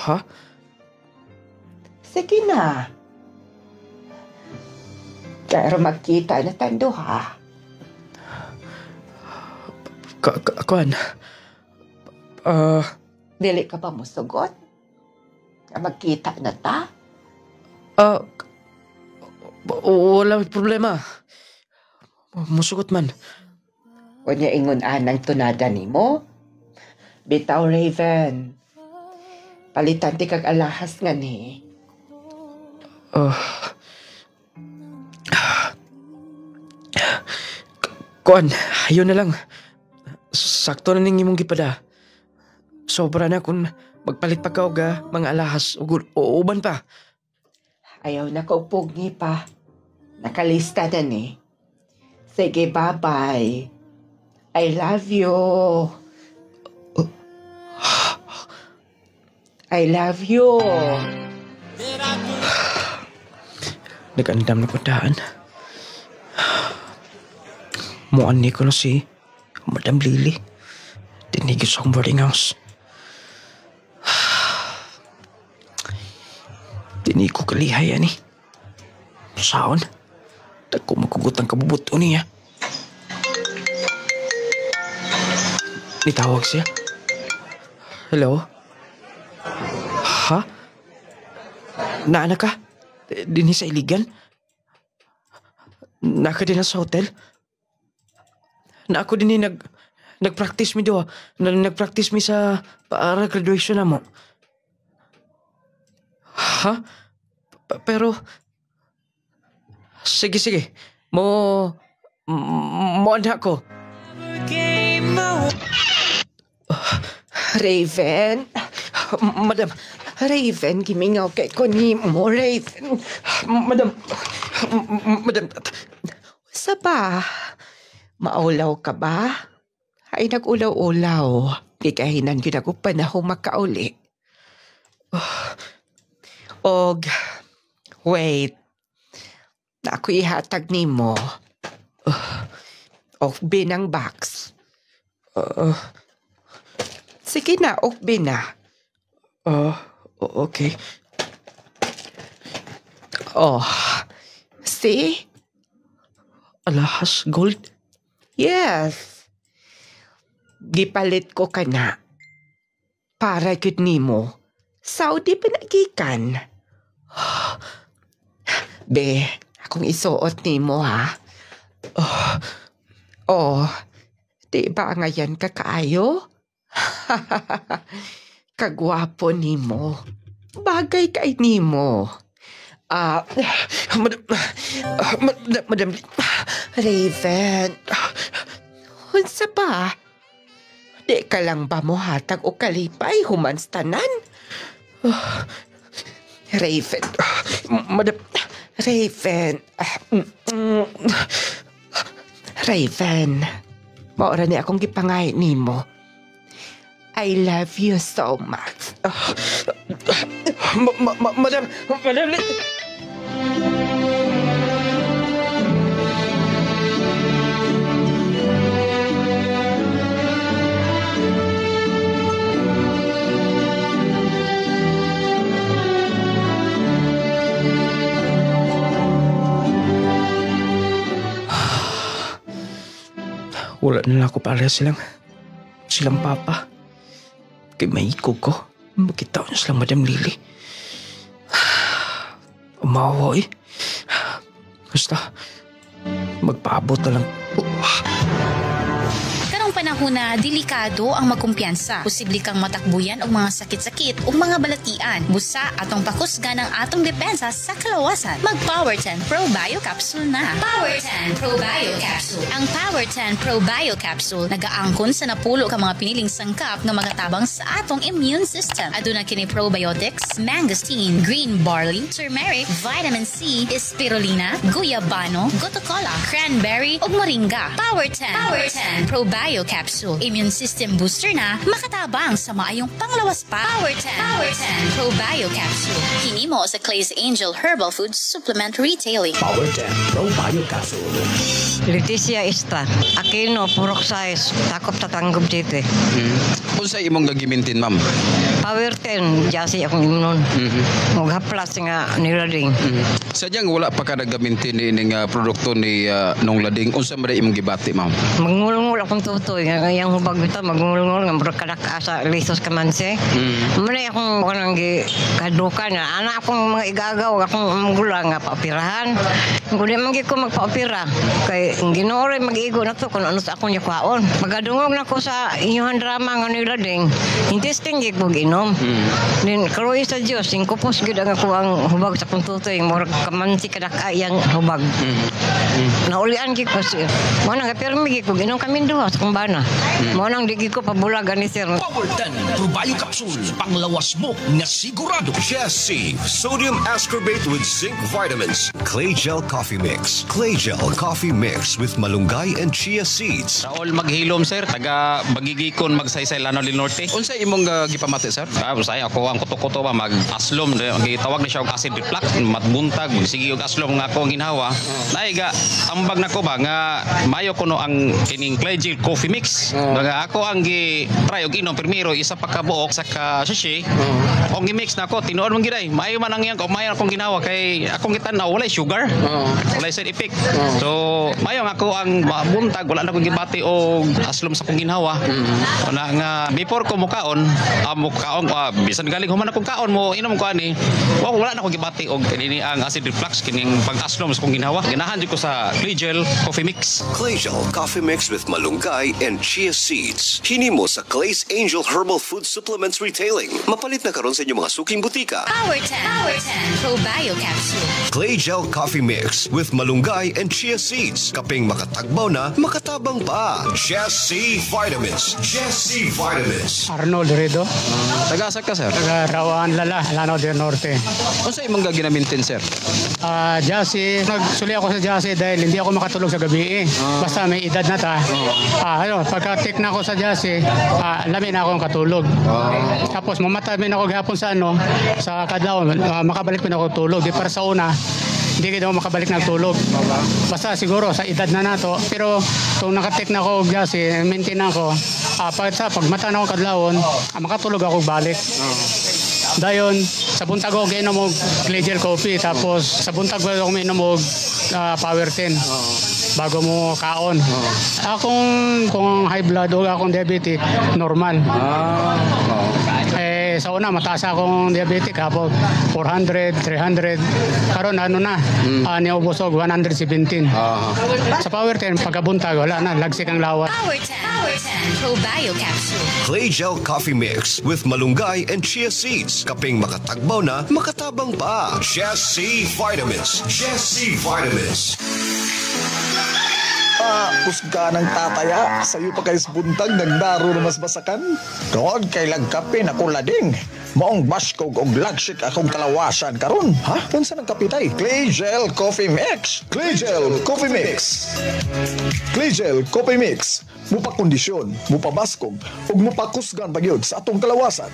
Ha? Sige na. Kaya magkita na tando ha. Kuan? Dili ka ba mo sugot? Magkita na ta? Wala problema. Musugot man. O niya ingon anang tunada ni mo? Bitaw, Raven. Palitan ti kag alahas nga ni. Kuan, ayun na lang. Sakto na ning imong gipada. Sobra na kung magpalit pa ka og mga alahas o uban pa. Ayaw na ko pugni pa. Nakalista na ni. Sige, bye-bye. I love you. I love you. Nag-andam na ko daan. Muan ni ko na si Madam Lily. Tinigis akong boarding house. Dini ko kalihay ani. Saon? Dako makugot ang kabubuto niya. Nitawag siya. Hello? Ha? Naana ka? Dini sa iligan? Naka din na sa hotel? Na ako din nag-practice mi doon. Nag-practice mi sa para graduation na mo. Ha? Pero sige. Mo anak ko. Raven. Madam. Raven, gimingaw kay ko ni mo, Raven. Madam. Sa ba? Maulaw ka ba? Ay nag-ulaw-ulaw. Di kahinan yun ako panahong makauli. Og Wait. Na ako ihatag nimo. Okbi ng box. Sige na, okbi na. Okay. Oh. See? Alahas gold. Yes. Gipalit ko ka na. Para gud nimo. Saudi pinagikan. Be, akong isuot nimo ha. Di ba ngayon kakaayo? Kagwapo nimo. Bagay kay nimo. Madam Raven. Unsa ba? Di ka lang ba mo hatag o kalipay humans tanan? Raven. Madam Raven. Raven. Maura ni akong gipangay nimo. I love you so much. Madam. Wala na ako para silang papa. Kay maiko ko. Makita niya silang Madam Lily. Umawa eh. Basta, magpaabot na lang. Karong panahon na delikado ang magkumpiyansa. Posible kang matakbuyan og mga sakit-sakit o mga balatian. Busa atong pakusgan ang atong depensa sa kalawasan. Mag Power 10 Pro Bio Capsule na. Power 10 Pro Bio Capsule. Ang Power 10 Pro Bio Capsule nagaangkon sa napulo ka mga piniling sangkap nga magatabang sa atong immune system. Aduna kini probiotics, mangosteen, green barley, turmeric, vitamin C, spirulina, guyabano, gotocola, cranberry ug moringa. Power 10 Pro Bio Capsule. Immune system booster na makatabang sa maayong panglawas pa. Power 10 Pro Bio Capsule. Kini mo sa Clay's Angel Herbal Food Supplement Retailing. Power 10 Pro Bio Capsule. Leticia Ista. Aquino, purok size. Takop tatanggap dito. Kung sa imong gagimintin, ma'am? Power 10. Jasi akong imunon. Maghaplas nga nilading. Sadyang wala pa ka nagamintin ni nga produkto ni nung lading. Unsa man imong gibati, ma'am? Magngulungul akong tutoy. Ngayang hubag ito, magngulungul. Nga berkadak asa lisos kamanse. Muna akong kanang kadukan. Anak akong mga igagaw. Akong magulang nga paopirahan. Kung di man ko magpaopira. Kay ginore mag-igo na to kung ano sa akong yakwaon. Magadungog na ko sa inyong drama nga nilading. Intesting gig mo ginom. Then karoy sa Diyos. Ingkupos gid ang ako ang hubag sa kong tutoy. Murag kamansi kadakayang hubag. Naulian gig ko siya. Mo nang permi gig ko ginom kami duha sa kong bana. Mo nang di gig ko pabulagan ni sir. Power 10 Pro Bio Capsule. Panglawas mo na sigurado. Jessie, sodium ascorbate with zinc vitamins. Clay Gel Coffee Mix. Clay Gel Coffee Mix with malunggay and chia seeds. Raul maghilom, sir. Taga Bagigikon, magsaysay Lano del Norte. Unsa imong gipamati, sir? Usay ako ang kuto-kuto ba mag-aslom. Gitawag na siya og acid reflux. Matbuntag. Sige og aslom nga ako ang ginhawa. Naiga, ambag na ko ba nga mayo ko no ang kining Clay Gel Coffee Mix. Nga ako ang gi-try og inom primero isa pa ka buok sa ka sachet. Og gi-mix na ko tinuod man giday. Maayo man ang iyang ko maayo akong ginawa kay akong gitan-aw walay sugar. Walay side effect. So mayo nga ako ang mabuntag wala na ko gibati og aslom sa kong ginhawa. Una nga before ko mukaon, bisan galing human akong kaon mo inom ko ani. Wala na ko gibati og kini ang acid reflux kining pag-aslom sa kong ginhawa. Ganahan jud ko sa Clay Gel Coffee Mix. Clay Gel Coffee Mix with malunggay and chia seeds. Hinimo sa Clay's Angel Herbal Food Supplements Retailing. Mapalit na karon sa inyong mga suking butika. Power 10 Pro Bio Capsule. Clay Gel Coffee Mix with malunggay and chia seeds. Kaping makatagbaw na, makatabang pa. Jessie Vitamins. Jessie Vitamins. Arnold Redo. Taga-asa ka, sir? Taga Rawan Lala, Lano del Norte. Unsa imong ginamintin, sir? Jassy. Nagsuli ako sa Jassy dahil hindi ako makatulog sa gabi eh. Basta may edad na ta. pagka-take na ako sa Jassy, lamin na akong katulog. Tapos mamatamin ako gihapon sa kadlawon, makabalik pa na ako tulog. Di para sa una, hindi ka daw makabalik na tulog. Basta siguro sa edad na nato. Pero kung nakatik na ako Jassy, maintain ako, pag mata na ako kadlawon, makatulog ako balik. Dayon, sa buntag ako ginom og Clear coffee, tapos sa buntag ako minom og Power 10 bago mo kaon. Kung high blood o akong diabetic, normal. Sa una, mataas akong diabetic, habang 400, 300. Karon niubos og 117. Sa Power 10, pagkabuntag, wala na, lagsik ang lawas. Power 10 Pro-Bio Capsule. Clay Gel Coffee Mix with malunggay and chia seeds. Kaping makatagbaw na, makatabang pa. Jessie Vitamins. Jessie Vitamins. Pusga ng tataya, sa'yo pa kayo buntag, nagdaro na mas masakan. Doon kay lagkape na kulading. Maong baskog og lagsik akong kalawasan karon. Ha? Unsa nang kapitay? Clay Gel Coffee Mix. Clay Gel Coffee Mix. Clay Gel Coffee Mix. Mupa kondisyon, mupa baskog, ug mupa kusgan pagyud sa atong kalawasan.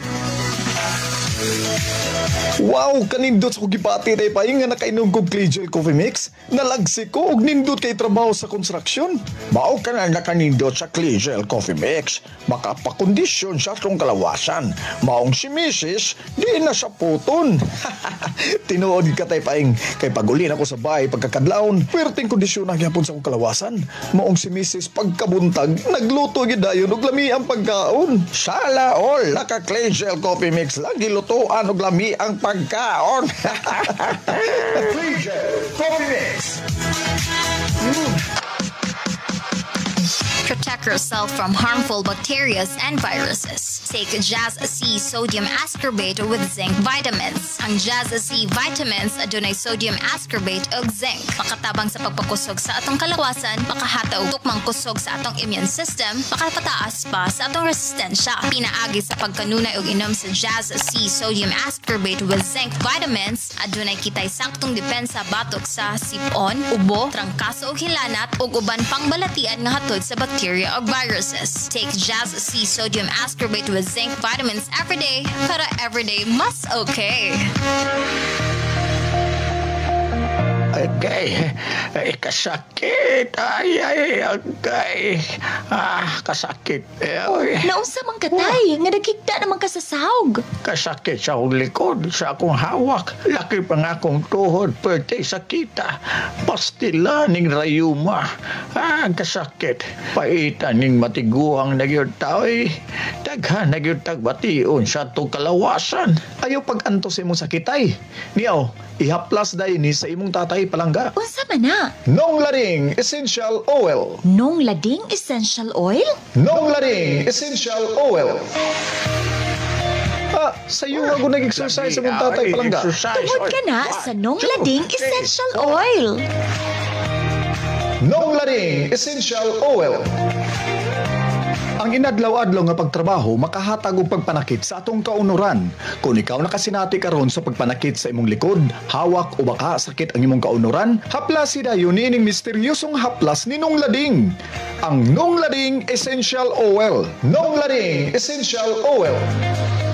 Wow, kanindot sa kugipati day paing nga nakainom kog Clay Gel Coffee Mix. Nalagsik ko og nindot kay trabaho sa konstruksyon. Mao ka na nakanindot sa Clay Gel Coffee Mix. Makapakondisyon sa atong kalawasan. Maong si Mrs. di na siya puton. Tinuod ka tay paing kay pagulin ako sa bahay pagkakadlawon, perting kondisyon na gyapon sa akong kalawasan. Maong si Mrs. pagkabuntag nagluto gid dayon og lami ang pagkaon. Sala all naka Clay Gel Coffee Mix lagi lutoan og lami ang pagkaon. Clay Gel Coffee Mix. Protect yourself from harmful bacteria and viruses. Take Jazz C Sodium Ascorbate with Zinc Vitamins. Ang Jazz C Vitamins adunay sodium ascorbate ug zinc. Makatabang sa pagpakusog sa atong kalawasan, makahataw tukmang kusog sa atong immune system, makapataas pa sa atong resistensya. Pinaagi sa pagkanunay og inom sa Jazz C Sodium Ascorbate with Zinc Vitamins, adunay kitay saktong depensa batok sa sipon, ubo, trangkaso ug hilanat ug uban pang balatian nga hatod sa bacteria or viruses. Take Jazz C Sodium Ascorbate with Zinc Vitamins every day para everyday mas okay. Agay, kasakit. Ay, agay. Kasakit. Naunsa man katay, nga nagkikta naman ka sa sahog. Kasakit sa akong likod, sa akong hawak. Laki pa nga akong tuhod, pwede sakita. Pastila ning rayuma. Kasakit. Paitan ning matiguang nagyod tao daghan nagyod tagbation sa itong kalawasan. Ayaw pag-antos imong sakitay. Niyaw, ihaplas dahi ni sa imong tatay palangga. Unsa man na? Nong Lading Essential Oil. Nong Lading Essential Oil? Nong Lading Essential Oil. Sa'yo ako nag-exercise sa mong tatay palangga. Tungod ka na sa Nong Lading Essential Oil. Nong Lading Essential Oil. Ang inadlaw-adlaw nga pagtrabaho makahatag og pagpanakit sa atong kaunuran. Kung ikaw nakasinati karon sa pagpanakit sa imong likod, hawak o baka sakit ang imong kaunuran, haplas dayon niining misteryosong haplas ni Nong Lading. Ang Nong Lading Essential Oil. Nong Lading Essential Oil.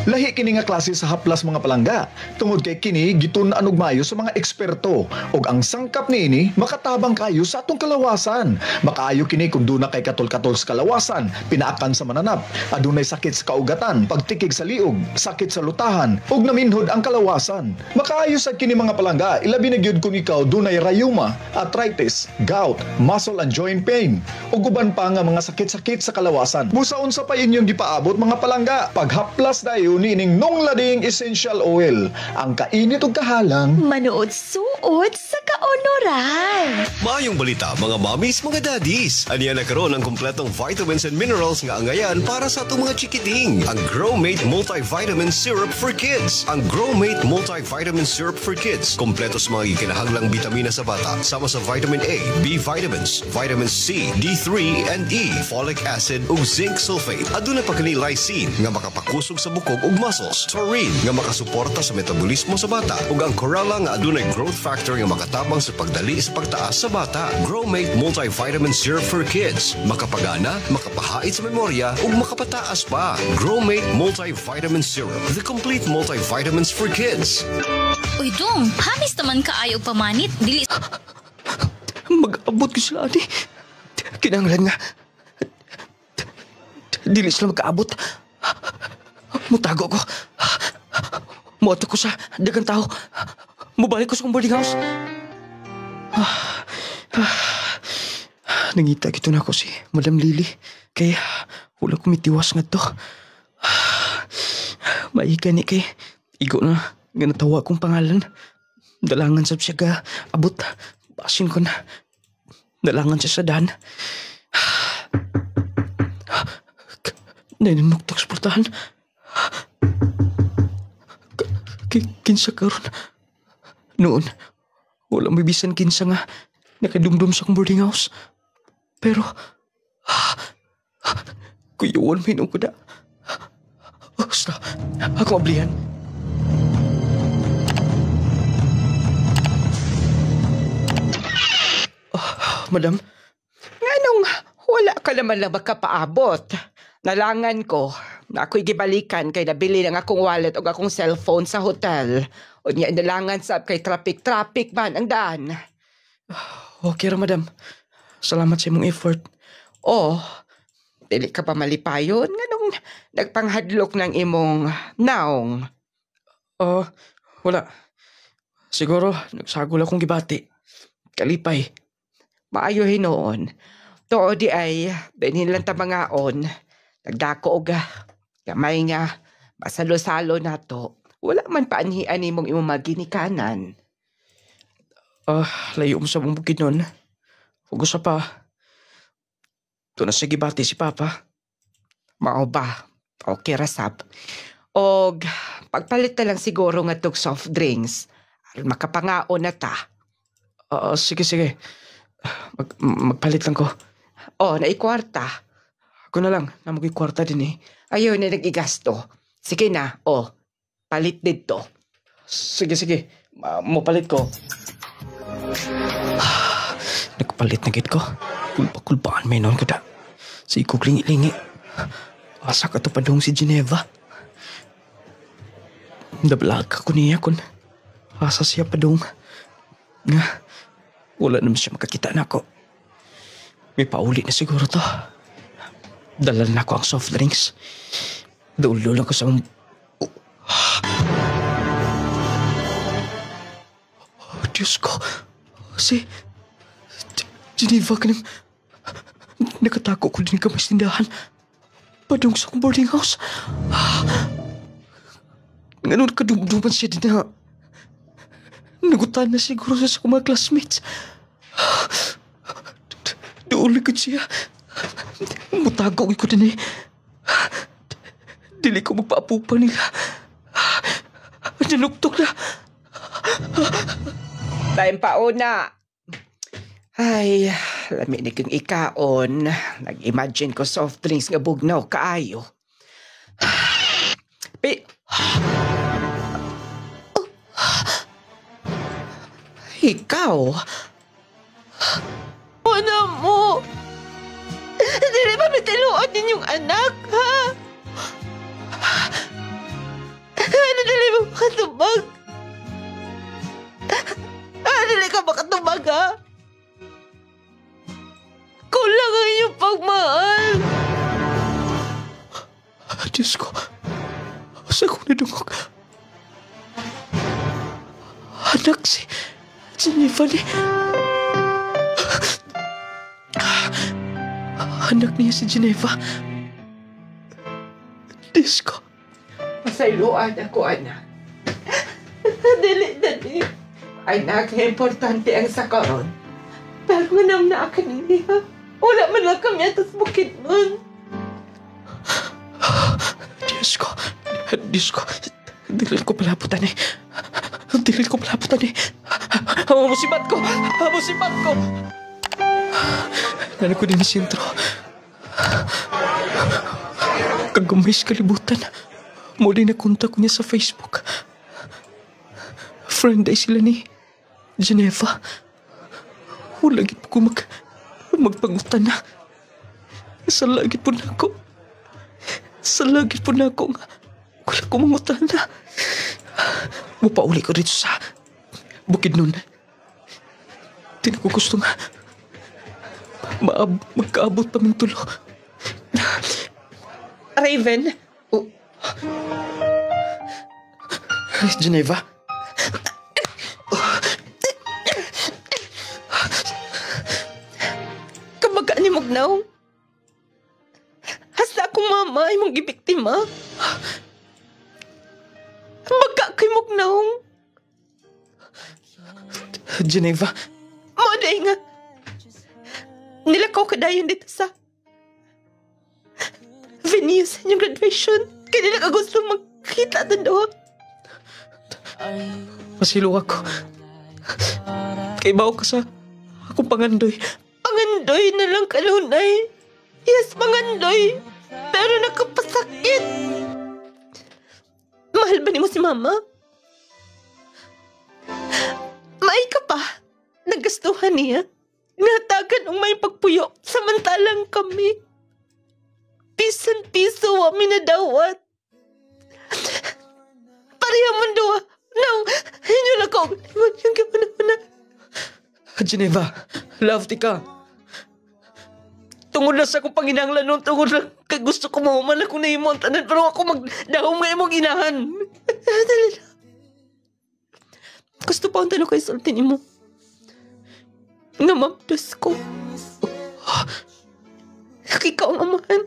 Lahi kini nga klase sa haplas mga palangga. Tungod kay kini gitun-an og maayo sa mga eksperto ug ang sangkap niini makatabang kayo sa atong kalawasan. Makaayo kini kung duna kay katol-katol sa kalawasan, pinaakan sa mananap, adunay sakit sa kaugatan, pagtikig sa liog, sakit sa lutahan ug naminhod ang kalawasan. Makaayo sad kini mga palangga, ilabi na gyud kung ikaw dunay rayuma, arthritis, gout, muscle and joint pain ug uban pa nga mga sakit-sakit sa kalawasan. Busaon sa pa inyong gipaabot mga palangga, paghaplas dayon nining Nong Lading Essential Oil. Ang kainit ug kahalang manuod suod sa kaunoran. Maayong balita mga mommies, mga daddies. Aniya na karon ang kompletong vitamins and minerals nga angayan para sa atong mga chikiting. Ang Growmate Multivitamin Syrup for Kids. Ang Growmate Multivitamin Syrup for Kids. Kompleto sa mga kinahanglang bitamina sa bata. Sama sa vitamin A, B vitamins, vitamin C, D3 and E, folic acid ug zinc sulfate. Aduna pa kini lysine nga makapakusog sa bukog ug muscles. Taurine nga makasuporta sa metabolismo sa bata. Ug ang Corella nga adunay growth factor nga makatabang tabang sa pagdali sa pagtaas sa bata. Growmate Multivitamin Syrup for Kids. Makapagana, makapahait sa memorya, ug makapataas pa. Growmate Multivitamin Syrup. The complete multivitamins for kids. Uy, Dong, hamis naman kaayo pamanit. Dili... Mag-abot ko sila, ani. Kinanglan nga. Dili sila mag-aabot. Mutago ko. Muato ko sa dagang tao. Mubalik ko sa boarding house. Nangita gito na ako si Madam Lily. Kaya wala ko mitiwas nga to. Maiga ni kay igo na nga natawa kong pangalan. Dalangan sa siya ga abot. Basin ko na. Dalangan siya sa daan. Naninuktok sa portahan. Kinsa karon. Noon, wala may bisan kinsa nga nakadumdum sa akong boarding house. Pero, kuyuan may nung kuda. Basta, ako mablihan. Madam? Nganong wala ka naman lang makapaabot. Nalangan ko na ako'y gibalikan kay nabili ng akong wallet o akong cellphone sa hotel. O niya nalangan sa kay traffic man ang daan. Okay ra, madam. Salamat sa imong effort. Oh, dili ka pa malipayon? Nganong nagpanghadlok ng imong naong? Wala. Siguro, nagsagol akong gibati. Kalipay. Maayo hinoon. Too di ay, benhin lang tamangaon. Nagdako og gamay nga, masalo-salo na to. Wala man paanhian ni mong imong maginikanan. Layo mo sa mong bukid nun. Huwag sa pa. Ito na sige bati si Papa. Mao ba? Okay rasap. Og pagpalit na lang siguro nga tog soft drinks. Makapangaon na ta. Sige. Magpalit lang ko. Naikwarta. Ako na lang, namugoy kwarta din eh. Ayaw na nag-igasto. Sige na, palit dito. Sige. Mapalit ko. Nagpalit na git ko. Kulpa-kulpaan may noon ko da. Sa ikog lingi-lingi. Asa ka to pa dong si Geneva. Nabalag ako niya kun. Asa siya pa dong. Nga, wala naman siya makakita na ako. May pauli na siguro to. Dalan na ako ang soft drinks. Dulo lang ko sa Diyos ko. Si Geneva ka nang nakatako ko din ka mas tindahan. Padung sa akong boarding house. Ngayon kadumduman siya din na. Nagutan na siguro sa akong mga classmates. Doon likod siya. Mutagaw ko din eh. Dili ko magpaapupa nila. Nanuktok na. Time pa una. Ay, lami kong ikaon. Nag-imagine ko soft drinks nga bugnaw kaayo. Ikaw? Ano mo? Dili ba mitiluan ninyong anak, ha? Ano dili mo makatubag? Dili ka makatubag, ha? Kulang ang iyong pagmahal. Diyos ko. Sa kong nadungog. Anak si Geneva ni... Anak niya si Geneva. Diyos ko. Masayloan ako, anak. Dili. Anak, importante ang sakaron. Pero manam na ka niya. Wala man lang kami atas bukid nun. Diyos ko. Dili ko palaputan eh. Musibat ko. Ano ko din ni sentro. Kagumay sa kalibutan. Muli na kontak ko niya sa Facebook. Friend ay sila ni Geneva. Wala gid ko magpangutan na. Sa lagi po na ako. Sa lagi po na ako nga. Wala ko mangutan na. Mupauli ko dito sa bukid nun. Di na ko gusto nga magkaabot pa mong tulo. Raven? Geneva? Kamaga ni Mugnaw? Hasta akong mama ay mong ibiktima. Baga kay Mugnaw. Geneva? Maday nga. Nilakaw ka dayon dito sa venue sa inyong graduation. Kaya nila ka gusto magkita doon doon. Masilo ako. Kaibaw ka sa akong pangandoy. Pangandoy na lang kanunay. Yes, pangandoy. Pero nakapasakit. Mahal ba ni mo si mama? May ka pa. Nagastuhan niya. Natagan ang may pagpuyo. Samantalang kami. Pisan-piso kami nadawat. Pareha mo doon. Now, hinyo na ko. Yung gimana-mana. Geneva, love ti ka. Tungod na sa akong panginanglan nun, tungod na kay gusto ko mahuman ako na imong tanan, pero ako magdahong nga imong inahan. Dali na. Gusto pa ang tanong kay sultin mo. Nga mabdas ko. Ikaw ang amahan.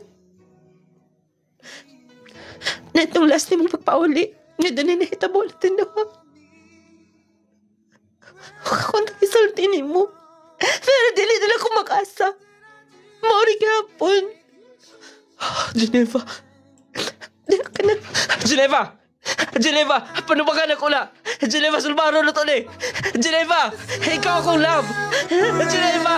Na itong last na mong pagpauli, nga doon na nahitabo natin daw. Ako na isultin mo. Pero dili nila ko mag-asa. Mauri gapon. Geneva. Dili ka na. Geneva! Geneva! Panubagan ako na! Geneva, sulbaro na to ni! Geneva! Ikaw akong love! Geneva!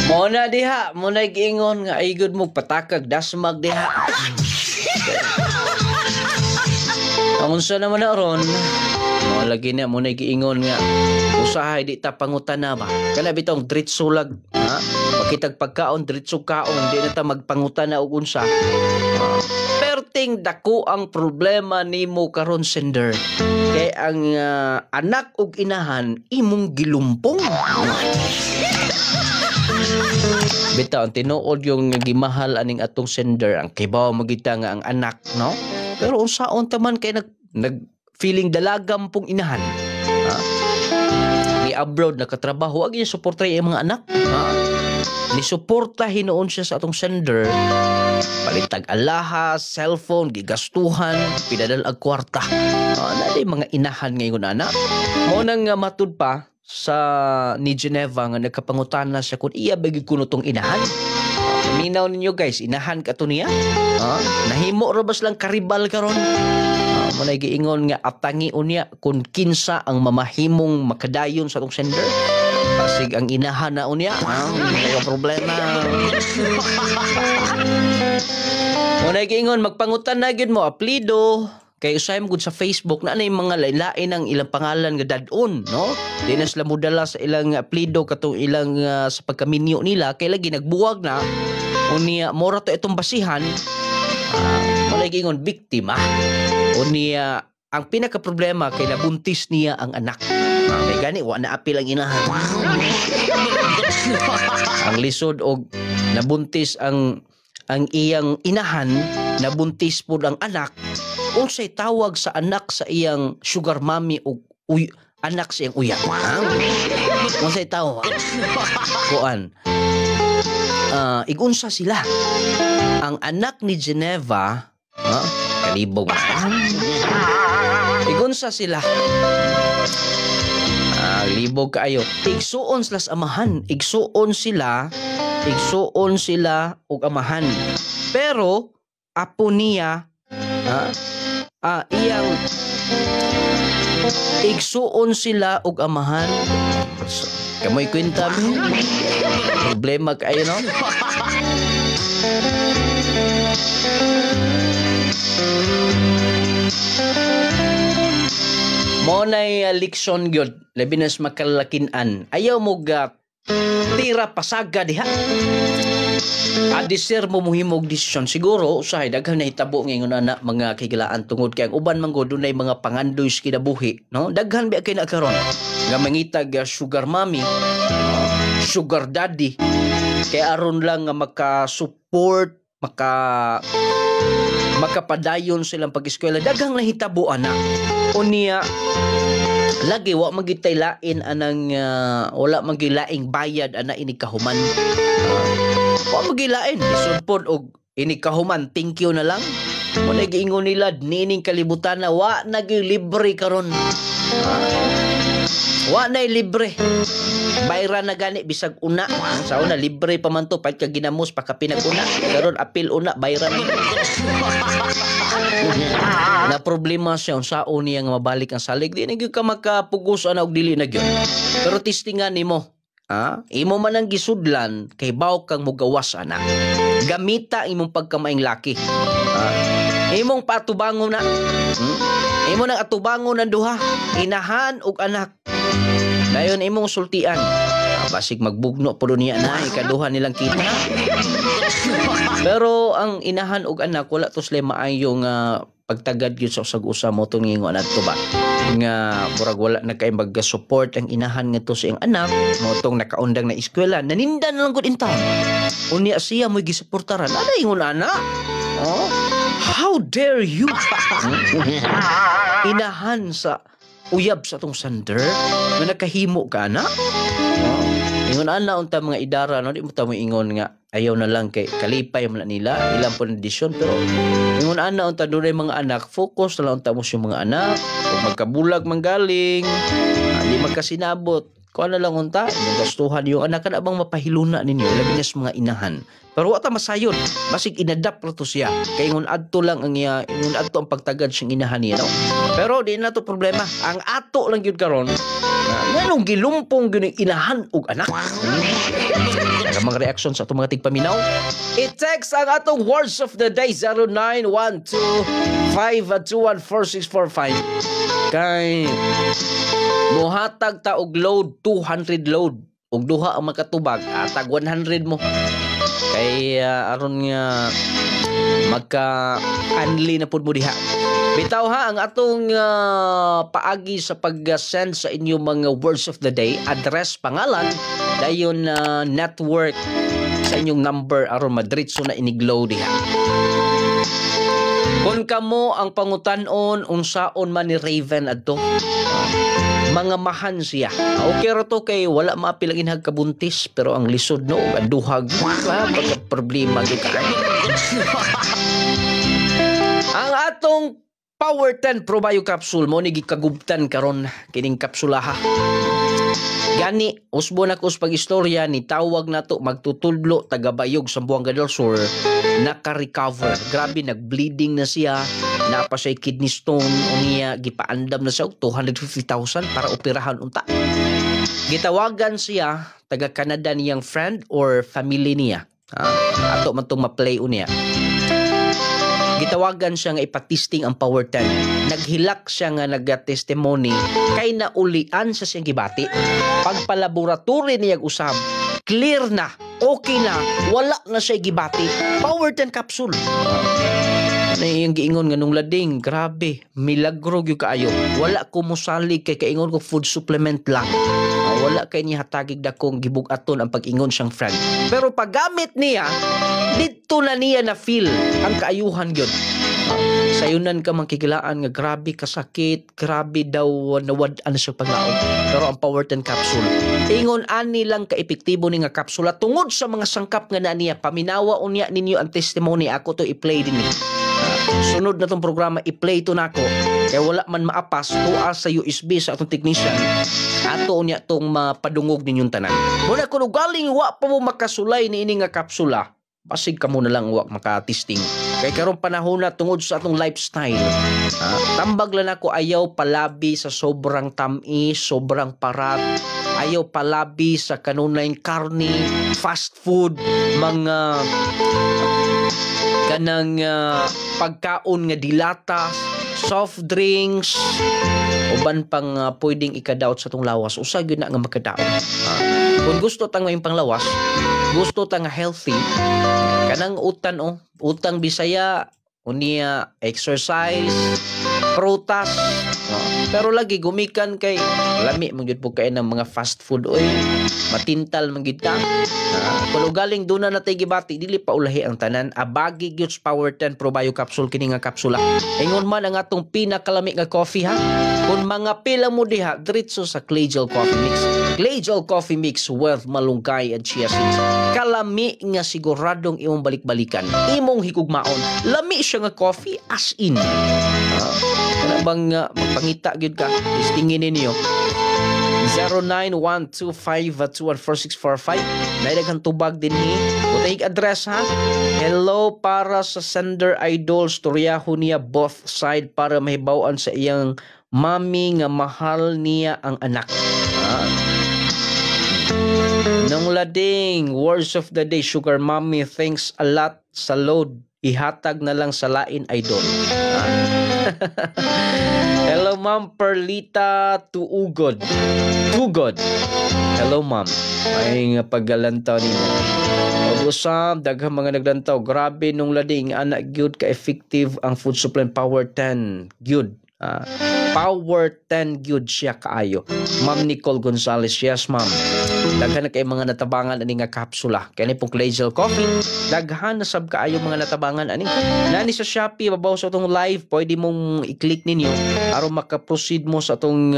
Muna diha, muna giingon nga ay good mo patakag dasmag diha. Ang unsa naman na ron, lagi na muna giingon nga usahay di ta pangutana ba. Kana bitong diretso lag, ha? Makitag pagkaon diretso kaon, di na ta magpangutana og unsa. Perting dako ang problema nimo karon sender. Kay ang anak ug inahan imong gilumpong. Bitaw, tinuod yung gimahal aning atong sender. Ang kibaw magita nga ang anak, no? Pero unsaon taman kay nag feeling dalagam pong inahan. Ha? Ni abroad nakatrabaho, ag niya suportay ang mga anak. Ha? Ni suporta hinoon siya sa atong sender. Palitag alahas, cellphone, gigastuhan, pinadal ag kwarta. Naday mga inahan ngayon anak. Mo nang matud pa sa ni Geneva nga nagkapangutana siya kung iya bagi kuno tong inahan. Minaw ninyo guys, inahan ka to niya. Nahimo ra bas lang karibal karon. Manay giingon nga atangi unya kung kinsa ang mamahimong makadayon sa tong sender. Pasig ang inahan na unya. May problema. Manay giingon magpangutan na gyud mo apelyido. Kay usay mo gud sa Facebook na yung mga lain-lain ang ilang pangalan nga dadon, no? Di na sila mudala sa ilang apelyido katong ilang sa pagkaminyo nila kay lagi nagbuwag na unya mora to itong basihan. Walay gingon biktima. Unya ang pinaka problema kay nabuntis niya ang anak. May gani wa na apil ang inahan. Ang lisod og nabuntis ang iyang inahan, nabuntis pud ang anak. Unsay tawag sa anak sa iyang sugar mommy o anak sa iyang uya? Unsay tawag? Kuan. igunsa sila. Ang anak ni Geneva, kalibog. Igunsa sila. Libog kaayo. Igsuon sila sa amahan. Igsuon sila og amahan. Pero apo niya iyang igsuon sila og amahan. Kamoy kwenta mo. Problema kaayo, no? Mo na'y leksyon gyud, labi na sa makalakinan. Ayaw mo tira pasaga diha. Adisir mo muhimog desisyon. Siguro, usahay, daghan na hitabo ngayon na mga kikilaan tungod kaya ang uban man go dunay mga pangandoy sa kinabuhi. No? Daghan ba kayo na karon? Nga mangitag sugar mommy, sugar daddy. Kaya aron lang nga maka-support, makapadayon silang pag-eskwela. Daghang nahitabo ana. Unya lagi wa magitay lain anang wala magilaing bayad ana ini kahuman. Wa magilain isod pod og ini kahuman, thank you na lang. Mo nagiingon nila nining kalibutan na wa nagi libre karon. Wa nay libre. Bayra na gani bisag una. Sa una libre pa man to pag ginamos pa kapinag-una. Karon apil una bayra na. Na problema siya sa niya nga mabalik ang salig. Di na gyud ka makapugos ana og dili na gyud. Pero testingan nimo. Imo man ang gisudlan kay baw kang mugawas ana. Gamita imong pagkamaing laki. Imong patubangon na. Imo nang atubangon ang duha, inahan ug anak. Dayon imong sultian. Basig magbugno po niya na ikaduha nilang kita. Pero ang inahan ug anak wala to sila maayo nga pagtagad gyud sa usag-usa mo tong ingon adto ba. Nga murag wala na kay mag-support ang inahan nga to sa iyang anak mo tong nakaundang na eskwela. Nanindan lang gud in town. Unya siya mo gisuportaran. Ano ingon ana? How dare you? Inahan sa uyab sa tong sander nga nakahimo ka na. Ingon ana unta mga idara no di mo ta mo ingon nga ayaw na lang kay kalipay man nila ilang po desisyon pero ingon ana unta dunay mga anak focus na lang unta mo sa mga anak ug magkabulag manggaling di magkasinabot kuan na lang unta gastuhan yung anak kana bang mapahiluna ninyo labi na sa mga inahan. Pero wata masayon, basig inadapt ra to siya. Kay ingon adto lang ang ingon adto ang pagtagad siyang inahan niya, no? Pero di na to problema. Ang ato lang gyud karon, nganong gilumpong gyud inahan ug anak. Ang mga reaction sa atong mga tigpaminaw. I-text ang atong words of the day 0912-521-4645. Kay muhatag ta og load 200 load ug duha ang makatubag atag 100 mo. Kay aron nga magka-anli na pud mo diha. Bitaw ha ang atong paagi sa pag-send sa inyo mga words of the day, address, pangalan, dayon network sa inyong number aron madritso na iniglow diha. Kung kamo ang pangutan-on unsaon man ni Raven adto, mga mahan siya. Okay ra to kay wala maapil ang inhag kabuntis pero ang lisod no ang duhag problema gyud ka. Ang atong Power 10 Probio Capsule mo ni gikagubtan karon kining kapsulaha. Gani usbo na kus pag-istorya ni tawag nato magtutudlo taga Bayog Zamboanga del Sur naka-recover. Grabe nag-bleeding na siya. Napa siya kidney stone unya gipaandam na siya 250,000 para operahan unta. Gitawagan siya taga Canada niyang friend or family niya. Ato man tong ma-play unya. Gitawagan siya nga ipatisting ang Power 10. Naghilak siya nga nag-testimony kay naulian sa siyang gibati. Pagpalaboratory niyang usab, clear na, okay na, wala na siya gibati. Power 10 capsule. Na yung giingon nga nung lading, grabe, milagro yung kaayo. Wala ko musalig kay kaingon ko food supplement lang. Wala kay niya hatagig dakong gibugaton ang pag-ingon siyang friend. Pero paggamit niya, dito na niya na feel ang kaayuhan yun. Sa Sayunan ka mangkigilaan nga grabe kasakit, grabe daw nawad-an sa paglaom. Pero ang Power 10 capsule, ingon ani lang ka-epektibo ni nga kapsula tungod sa mga sangkap nga na niya. Paminawa unya ninyo ang testimony, ako to i-play din ni. Sunod na tong programa, i-play to nako. Kaya wala man maapas, tuwa sa USB sa atong technician. Ato unya tong mapadungog ninyong tanan. Muna kung galing wa pa mo makasulay ni ini nga kapsula, basig ka muna lang wa maka-testing. Kaya karong panahon na tungod sa atong lifestyle, tambag lang ako ayaw palabi sa sobrang tamis, sobrang parat, ayaw palabi sa kanunay karne, fast food, mga kanang pagkaon nga dilata, soft drinks, uban pang pwedeng ikadaot sa tong lawas. Usa gyud na nga makadaot. Kung gusto tang may panglawas, gusto tang healthy, kanang utang Bisaya, unya exercise, prutas, pero lagi gumikan kay lami mangyud po kay ng mga fast food oy, matintal mangyud ka. Kung galing duna na tay gibati, dili pa ulahi ang tanan. Abagi gyud Power 10 Probio capsule kini nga kapsula. Ingon man ang atong pinakalami nga coffee ha. Kung mga pila mo diha diretso sa Clay Gel Coffee Mix. Clay Gel Coffee Mix with malunggay and chia seeds. Kalami nga siguradong imong balik-balikan, imong higugmaon. Lami siya nga coffee as in. Kana bang magpangita gyud ka, istingin ninyo. 0912521445. Naidaghang tubag din ni. Utahig address ha. Hello para sa sender idol, storyaho niya both side para mahibawan sa iyang mami nga mahal niya ang anak. Nung lading, words of the day, Sugar Mommy, thanks a lot sa load. Ihatag na lang sa lain idol. Hello ma'am Perlita Tuugod. Hello ma'am. May paggalantaw ninyo. Pag-usam, daghang mga naglantaw. Grabe nung lading, anak gyud ka-effective ang food supply Power 10. Gyud. Power 10 gyud siya kaayo. Ma'am Nicole Gonzalez, yes ma'am. Daghan na kay mga natabangan ani nga kapsula. Kani pong Clay Gel Coffee, daghan na sab kaayo mga natabangan ani. Nani sa Shopee babaw sa atong live, pwede mong i-click ninyo aron maka-proceed mo sa atong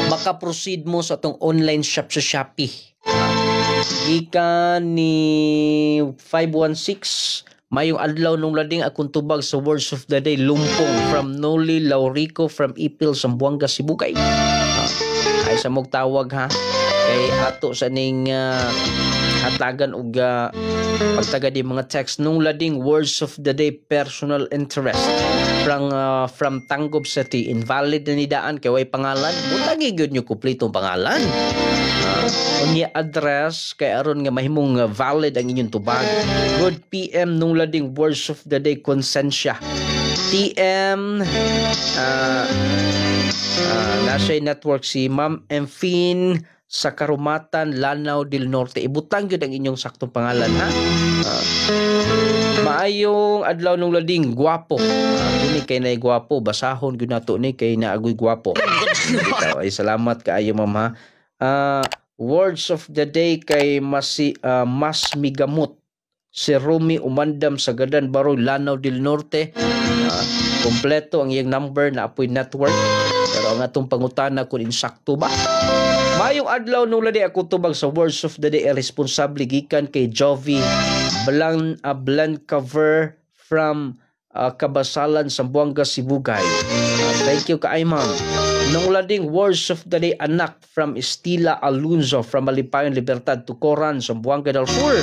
maka-proceed mo sa atong online shop sa Shopee. Gikan ni 516 mayong adlaw nung lading akong tubag sa words of the day, lumpong from Noli Laurico from Ipil, Zamboanga, Sibugay. Ay sa mong tawag ha. Kay ato sa ning hatagan og pagtaga di mga text nung lading words of the day, personal interest from Tangob City. Invalid na nidaan kay way pangalan. Butangi gyud nyo kumpletong pangalan. Unya address kay aron nga mahimong valid ang inyong tubag. Good PM nung lading words of the day, konsensya. TM nasa network si Ma'am Enfin sa Karumatan, Lanao del Norte. Ibutang yun ang inyong saktong pangalan ha. Maayong adlaw nung lading, gwapo. Ini kay na gwapo, basahon yun nato ni kay naagoy gwapo. Ay salamat kaayo ma'am ha. Words of the day kay mas migamot si Rumi Umandam sa Gadan Baroy, Lanao del Norte. Kompleto ang iyang number na apoy network. Pero ang atong pangutana kung insakto ba. Mayong adlaw nung ladi ako tubag sa words of the day, responsable gikan kay Jovi Blanc cover from Kabasalan, Zamboanga, Sibugay. Thank you kaay ma'am. Nung lading words of the day, anak from Estila Alonzo from Malipayon, Libertad, Tucoran, Zamboanga del Sur.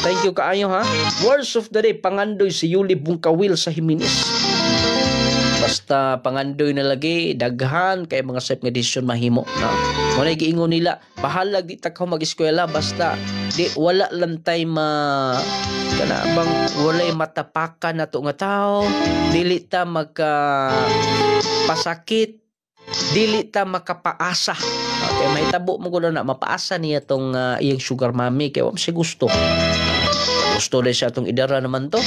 Thank you kaayo ha. Words of the day, pangandoy si Yuli Bungkawil sa Jimenez. Basta pangandoy na lagi, daghan kay mga safe nga desisyon mahimo na. Muna giingon nila, bahalag di ta ka mag-eskwela basta di wala lang tay kana bang walay matapakan nato nga tao, dili ta pasakit, dili ta makapaasa. Okay, may tabo mo kuno na mapaasa niya tong iyang sugar mommy kay wa siya gusto. Gusto na siya itong idara naman to.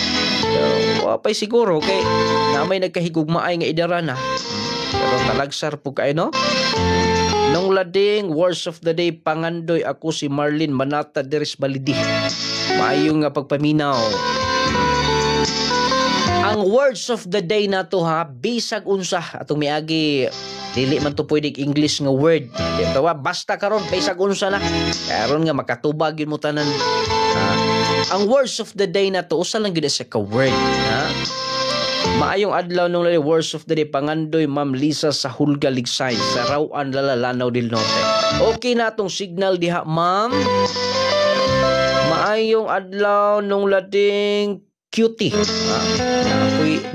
Pero wapay siguro kay na may nagkahigugmaay nga idara na. Pero talagsar po kayo no? Nung lading, words of the day, pangandoy ako si Marlene Manata Deres Balidi. Maayong nga pagpaminaw. Ang words of the day na to ha, bisag unsa atong miagi dili man to pwedeng English nga word. Dito basta karon bisag unsa na. Karon nga makatubag yun mo tanan. Ang words of the day na to usa lang gyud sa ka word, ha? Maayong adlaw nung lali words of the day pangandoy Ma'am Lisa sa Hulga Ligsay sa Rawan Lanao del Norte. Okay na tong signal diha, ma'am. Maayong adlaw nung lading cutie.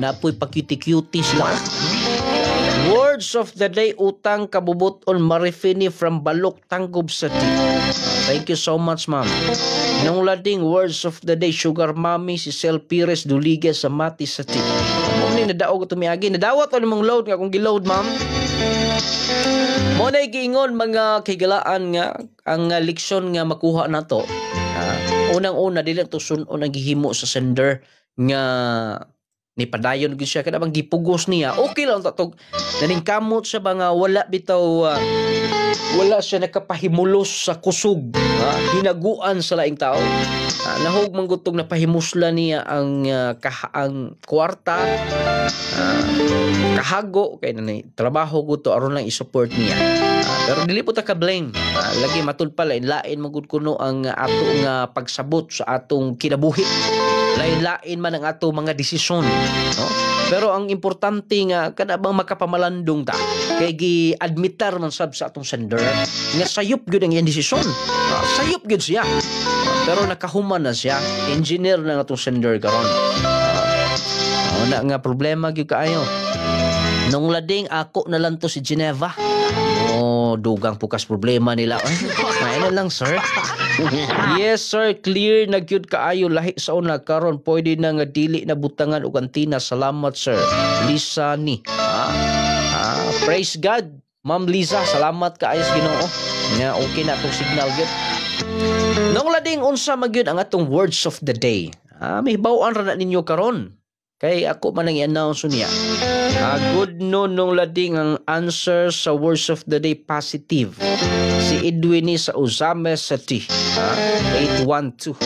Napoy pa cutie sila. Words of the day utang kabubuton Marifini from Balok Tanggob City. Thank you so much, ma'am. Nung lading words of the day Sugar Mommy si Sel Pires Duliga sa Mati City. Mo ni nadaog to miagi, nadawat on mong load nga kung giload, ma'am. Mo na giingon mga kigalaan nga ang leksyon nga makuha nato. Unang-una dili to sunon ang gihimo sa sender nga ni padayon gyud siya kada bang gipugos niya. Okay lang tatog naningkamot sa mga wala bitaw wala siya nakapahimulos sa kusog, hinaguan sa laing tao. Nahog manggutog na pahimusla niya ang kwarta, kahago kay nanay trabaho guto aron lang i-support niya. Pero dili po ta ka blame. Lagi matud pa lain magud kuno ang ato nga pagsabot sa atong kinabuhi. Lain-lain man ang ato mga desisyon, no? Pero ang importante nga kada bang makapamalandong ta kay gi-admitar man sab sa atong sender nga sayop gyud ang iyang desisyon. Sayop gyud siya. Pero nakahuman na siya. Engineer na atong sender karon. Na nga problema gyud kaayo. Nung lading ako na lang to si Geneva. Dugang pukas problema nila. Ay na lang, sir. Yes, sir. Clear na gyud kaayo lahi sa una karon pwede na nga dili na butangan og antina. Salamat, sir. Lisa ni. Praise God. Ma'am Lisa, salamat kaayo sa Ginoo. Nga okay na atong signal gyud. Nung lading unsa magyud ang atong words of the day. May bawaan ra na ninyo karon. Kay ako man ang i-announce niya. Good noon nung lading ang answer sa words of the day positive. Si Edwin sa Uzame City. 812.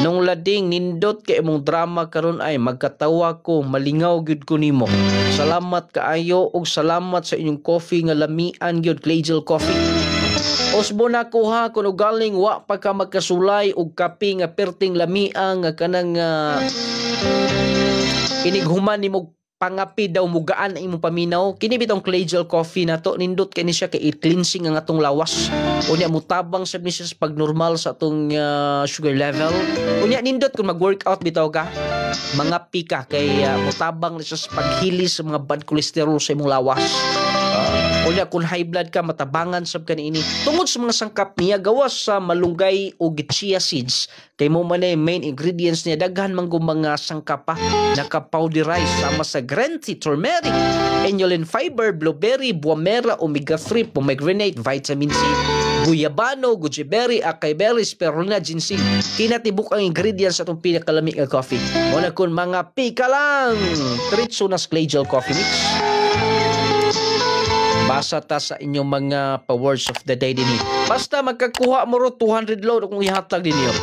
Nung lading nindot kay imong drama karon ay magkatawa ko, malingaw gyud ko nimo. Salamat kaayo ug salamat sa inyong coffee nga lamian gyud, Clagel Coffee. Osbo na kuha kuno galing wa pa ka magkasulay og kape nga perting lamiang nga kanang inighuman nimo pangapi daw mugaan ang imong paminaw. Kini bitong Clagel Coffee na to nindot kay ni siya kay cleansing ang atong lawas. Unya mutabang sab ni siya sa pagnormal sa atong sugar level. Unya nindot kung mag-workout bitaw ka, mangapi ka kay mutabang ni siya sa paghilis sa mga bad cholesterol sa imong lawas. Unya kung high blood ka matabangan sab ka niini tungod sa mga sangkap niya gawas sa malunggay o chia seeds kay mo man main ingredients niya daghan man mga sangkap pa naka-powderize sama sa green tea, turmeric, inulin fiber, blueberry, buamera, omega-3, pomegranate, vitamin C, guyabano, goji berry, acai berry, spirulina, ginseng. Kinatibuk ang ingredients sa itong pinakalamig nga coffee. Muna kun mga pika lang Tritso na Clagel Coffee Mix. Basa ta sa inyong mga pa-words of the day din. Basta magkakuha mo ro 200 load kung ihatag din niyo.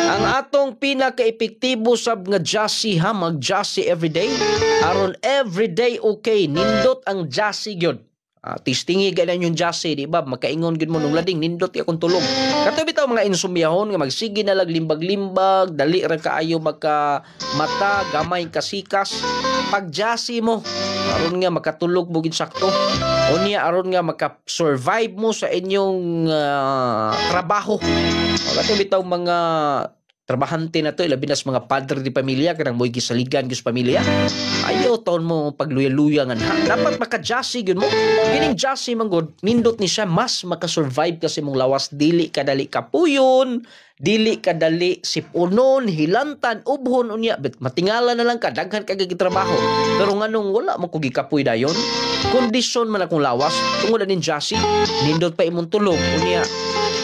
Ang atong pinaka-epektibo sab nga jassy ha, mag-jassy everyday. Aron everyday okay, nindot ang jassy gyud. Tistingi ganan yung jassy, di ba? Makaingon gyud mo nung lading nindot akong tulog. Kato bitaw mga insumyahon nga magsige na lag limbag-limbag, dali ra kaayo magka mata, gamay kasikas. Pag jassy mo, aron nga makatulog mo gid sakto. Unya aron nga maka-survive mo sa inyong trabaho. Kato bitaw mga trabahante na to, ilabi na sa mga padre di pamilya, kanang mo'y gisaligan gis pamilya. Ayaw taon mo pagluya-luya nga na. Dapat maka-jassy yun mo. Gining jassy manggod, nindot ni siya, mas makasurvive kasi mong lawas. Dili kadali kapuyon, dili kadali sipunon, hilantan, ubhon, unya. Matingala na lang ka, daghan kagitrabaho. Pero nga nung wala mo kung gikapuy dayon, kondisyon man akong lawas, tungod na nin jassy, nindot pa imong tulog, unya.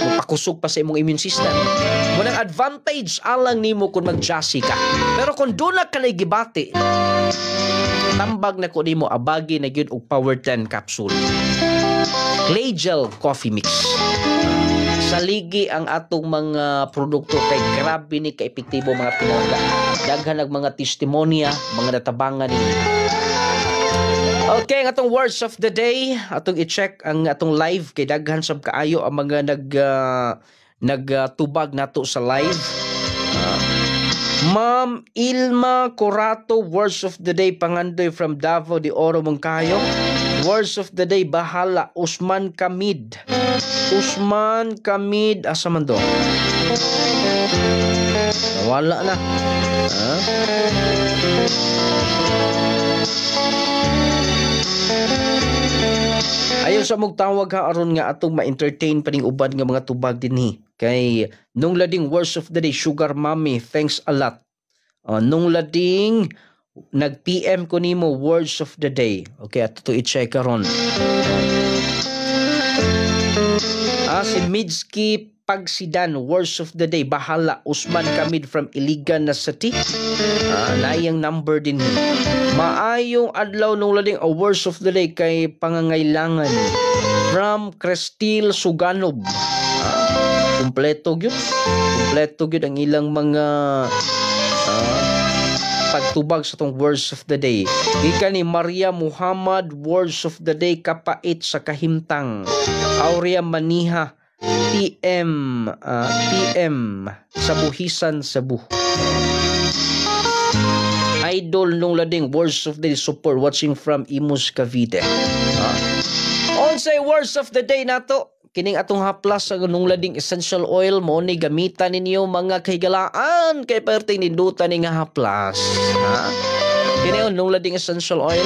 Mapakusog pa sa imong immune system. Munang advantage alang nimo kung mag-jassy ka. Pero kung doon na ka gibati, tambag na ko nimo abagi na gyud og Power 10 capsule. Clagel Coffee Mix. Sa Haligi ang atong mga produkto kay grabe ni ka-epektibo mga pinangga. Daghan ang mga testimonya, mga natabangan ni. Okay, ang atong words of the day, atong i-check ang atong live kay daghan sab kaayo ang mga nagtubag nato sa live. Ma'am Ilma Corato, words of the day Pangandoy from Davao de Oro, Moncayo. Words of the day bahala Usman Kamid. Usman Kamid asa man do? Wala na. Ayaw sa mong tawag ha aron nga atong ma-entertain pa ning uban nga mga tubag dinhi. Kay nung lading words of the day Sugar Mommy, thanks a lot. Nung lading nag-PM ko nimo words of the day. Okay, ato to i-check karon. Si Midski Pagsidan, words of the day bahala Usman Kamid from Iligan na Sati. Naayang number din. Maayong adlaw nung lading words of the day kay pangangailangan from Crestil Suganob. Kompleto gyud ang ilang mga pagtubag sa tong words of the day. Gikan ni Maria Muhammad, words of the day kapait sa kahimtang. Aurea Maniha, PM sa buhisan Cebu. Idol nung lading words of the day support watching from Imus Cavite. Onsay words of the day nato. Kining atong haplas sa nung lading essential oil mo ni gamitan ninyo mga kahigalaan kay perting nindutan ni nga haplas. Kini nung lading essential oil.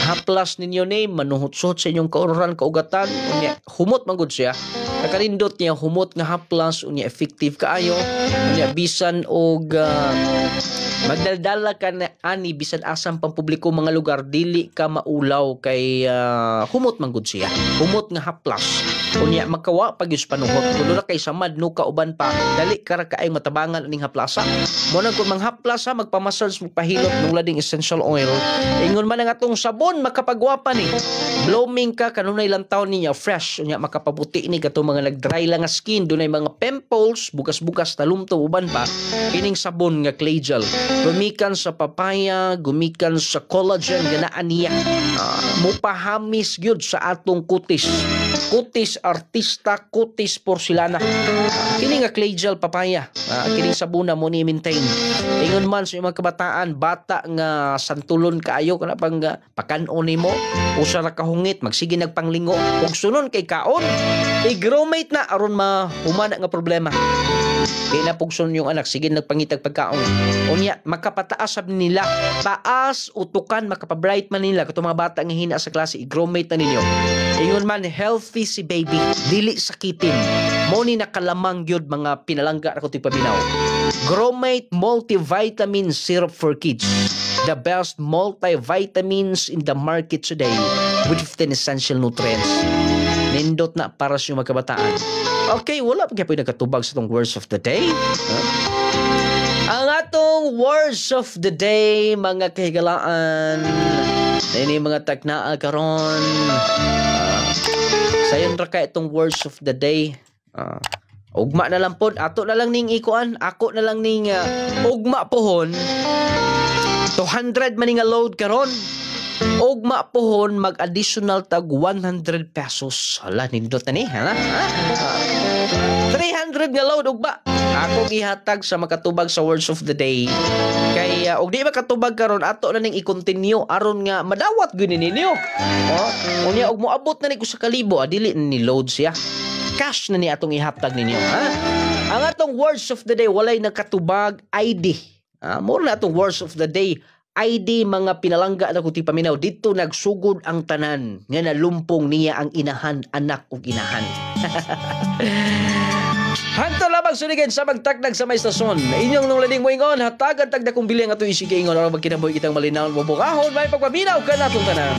Haplas ninyo ni manuhot-suhot sa inyong kaururan kaugatan unya humot man gud siya. Nakalindot niya humot nga haplas unya effective kaayo unya bisan og magdaldala ka na ani bisan asam pampubliko mga lugar dili ka maulaw kay humot man gud siya. Humot nga haplas. Unya makawa pagyus panuhot. Kuno na kay samad no kauban pa dali ka kaay matabangan aning haplasa. Mo nang kun manghaplasa magpamassage magpahilot nung lading essential oil. Ingon man ang atong sabon makapagwapa ni. Blooming ka kanunay lang taon niya fresh unya makapabuti ni katong mga nagdry lang nga skin dunay mga pimples bugas-bugas talumto uban pa kining sabon nga clay gel. Gumikan sa papaya, gumikan sa collagen ganaan niya. Mupahamis gyud sa atong kutis. Kutis artista, kutis porcelana. Kini nga clay gel papaya. Kini sabuna mo ni maintain. Ingon man sa mga kabataan, bata nga santulon kaayo kana pang pakanon nimo, usa ra ka hungit magsige nagpanglingo. Ug sunon kay kaon, i-growmate na aron mahumana nga problema. Kaya napugson yung anak, sige nagpangitag pagkaon. Unya, makapataas sab nila. Taas, utukan, makapabright man nila. Kato mga bata nga hina sa klase, i-growmate na ninyo. Ingon man, healthy si baby. Dili sakitin. Mo ni nakalamang yun mga pinalangga na kuting pabinaw. Growmate multivitamin syrup for kids. The best multivitamins in the market today with 15 essential nutrients. Nindot na para sa mga kabataan. Okay, wala pa kayo nagkatubag sa itong words of the day. Ang atong words of the day, mga kahigalaan, na ini mga tagnaa karon. Sayon ra ka itong words of the day. Ugma na lang po. Ato na lang ning ikuan. Ako na lang ning ugma pohon. 200 man nga load karon. Ugma pohon mag-additional tag 100 pesos. Hala, nindot na ni. 300 nga load ugba. Ako gihatag sa makatubag sa words of the day. Kaya og di makatubag karon ato na ning i-continue aron nga madawat gyud ninyo. Unya og moabot na ni ko sa kalibo, dili ni load siya. Cash na ni atong ihatag ninyo. Ang atong words of the day walay nagkatubag ID. More na atong words of the day ID mga pinalangga na kuti paminaw dito nagsugod ang tanan nga nalumpong niya ang inahan anak ug inahan. Hanto lamang sunigan sa magtakdag sa may stasyon. Inyong nung lading moingon hatagan tagda kong bilang ato isige ingon aron magkinaboy kitang malinaw mo bukahon may pagpaminaw ka natong tanan.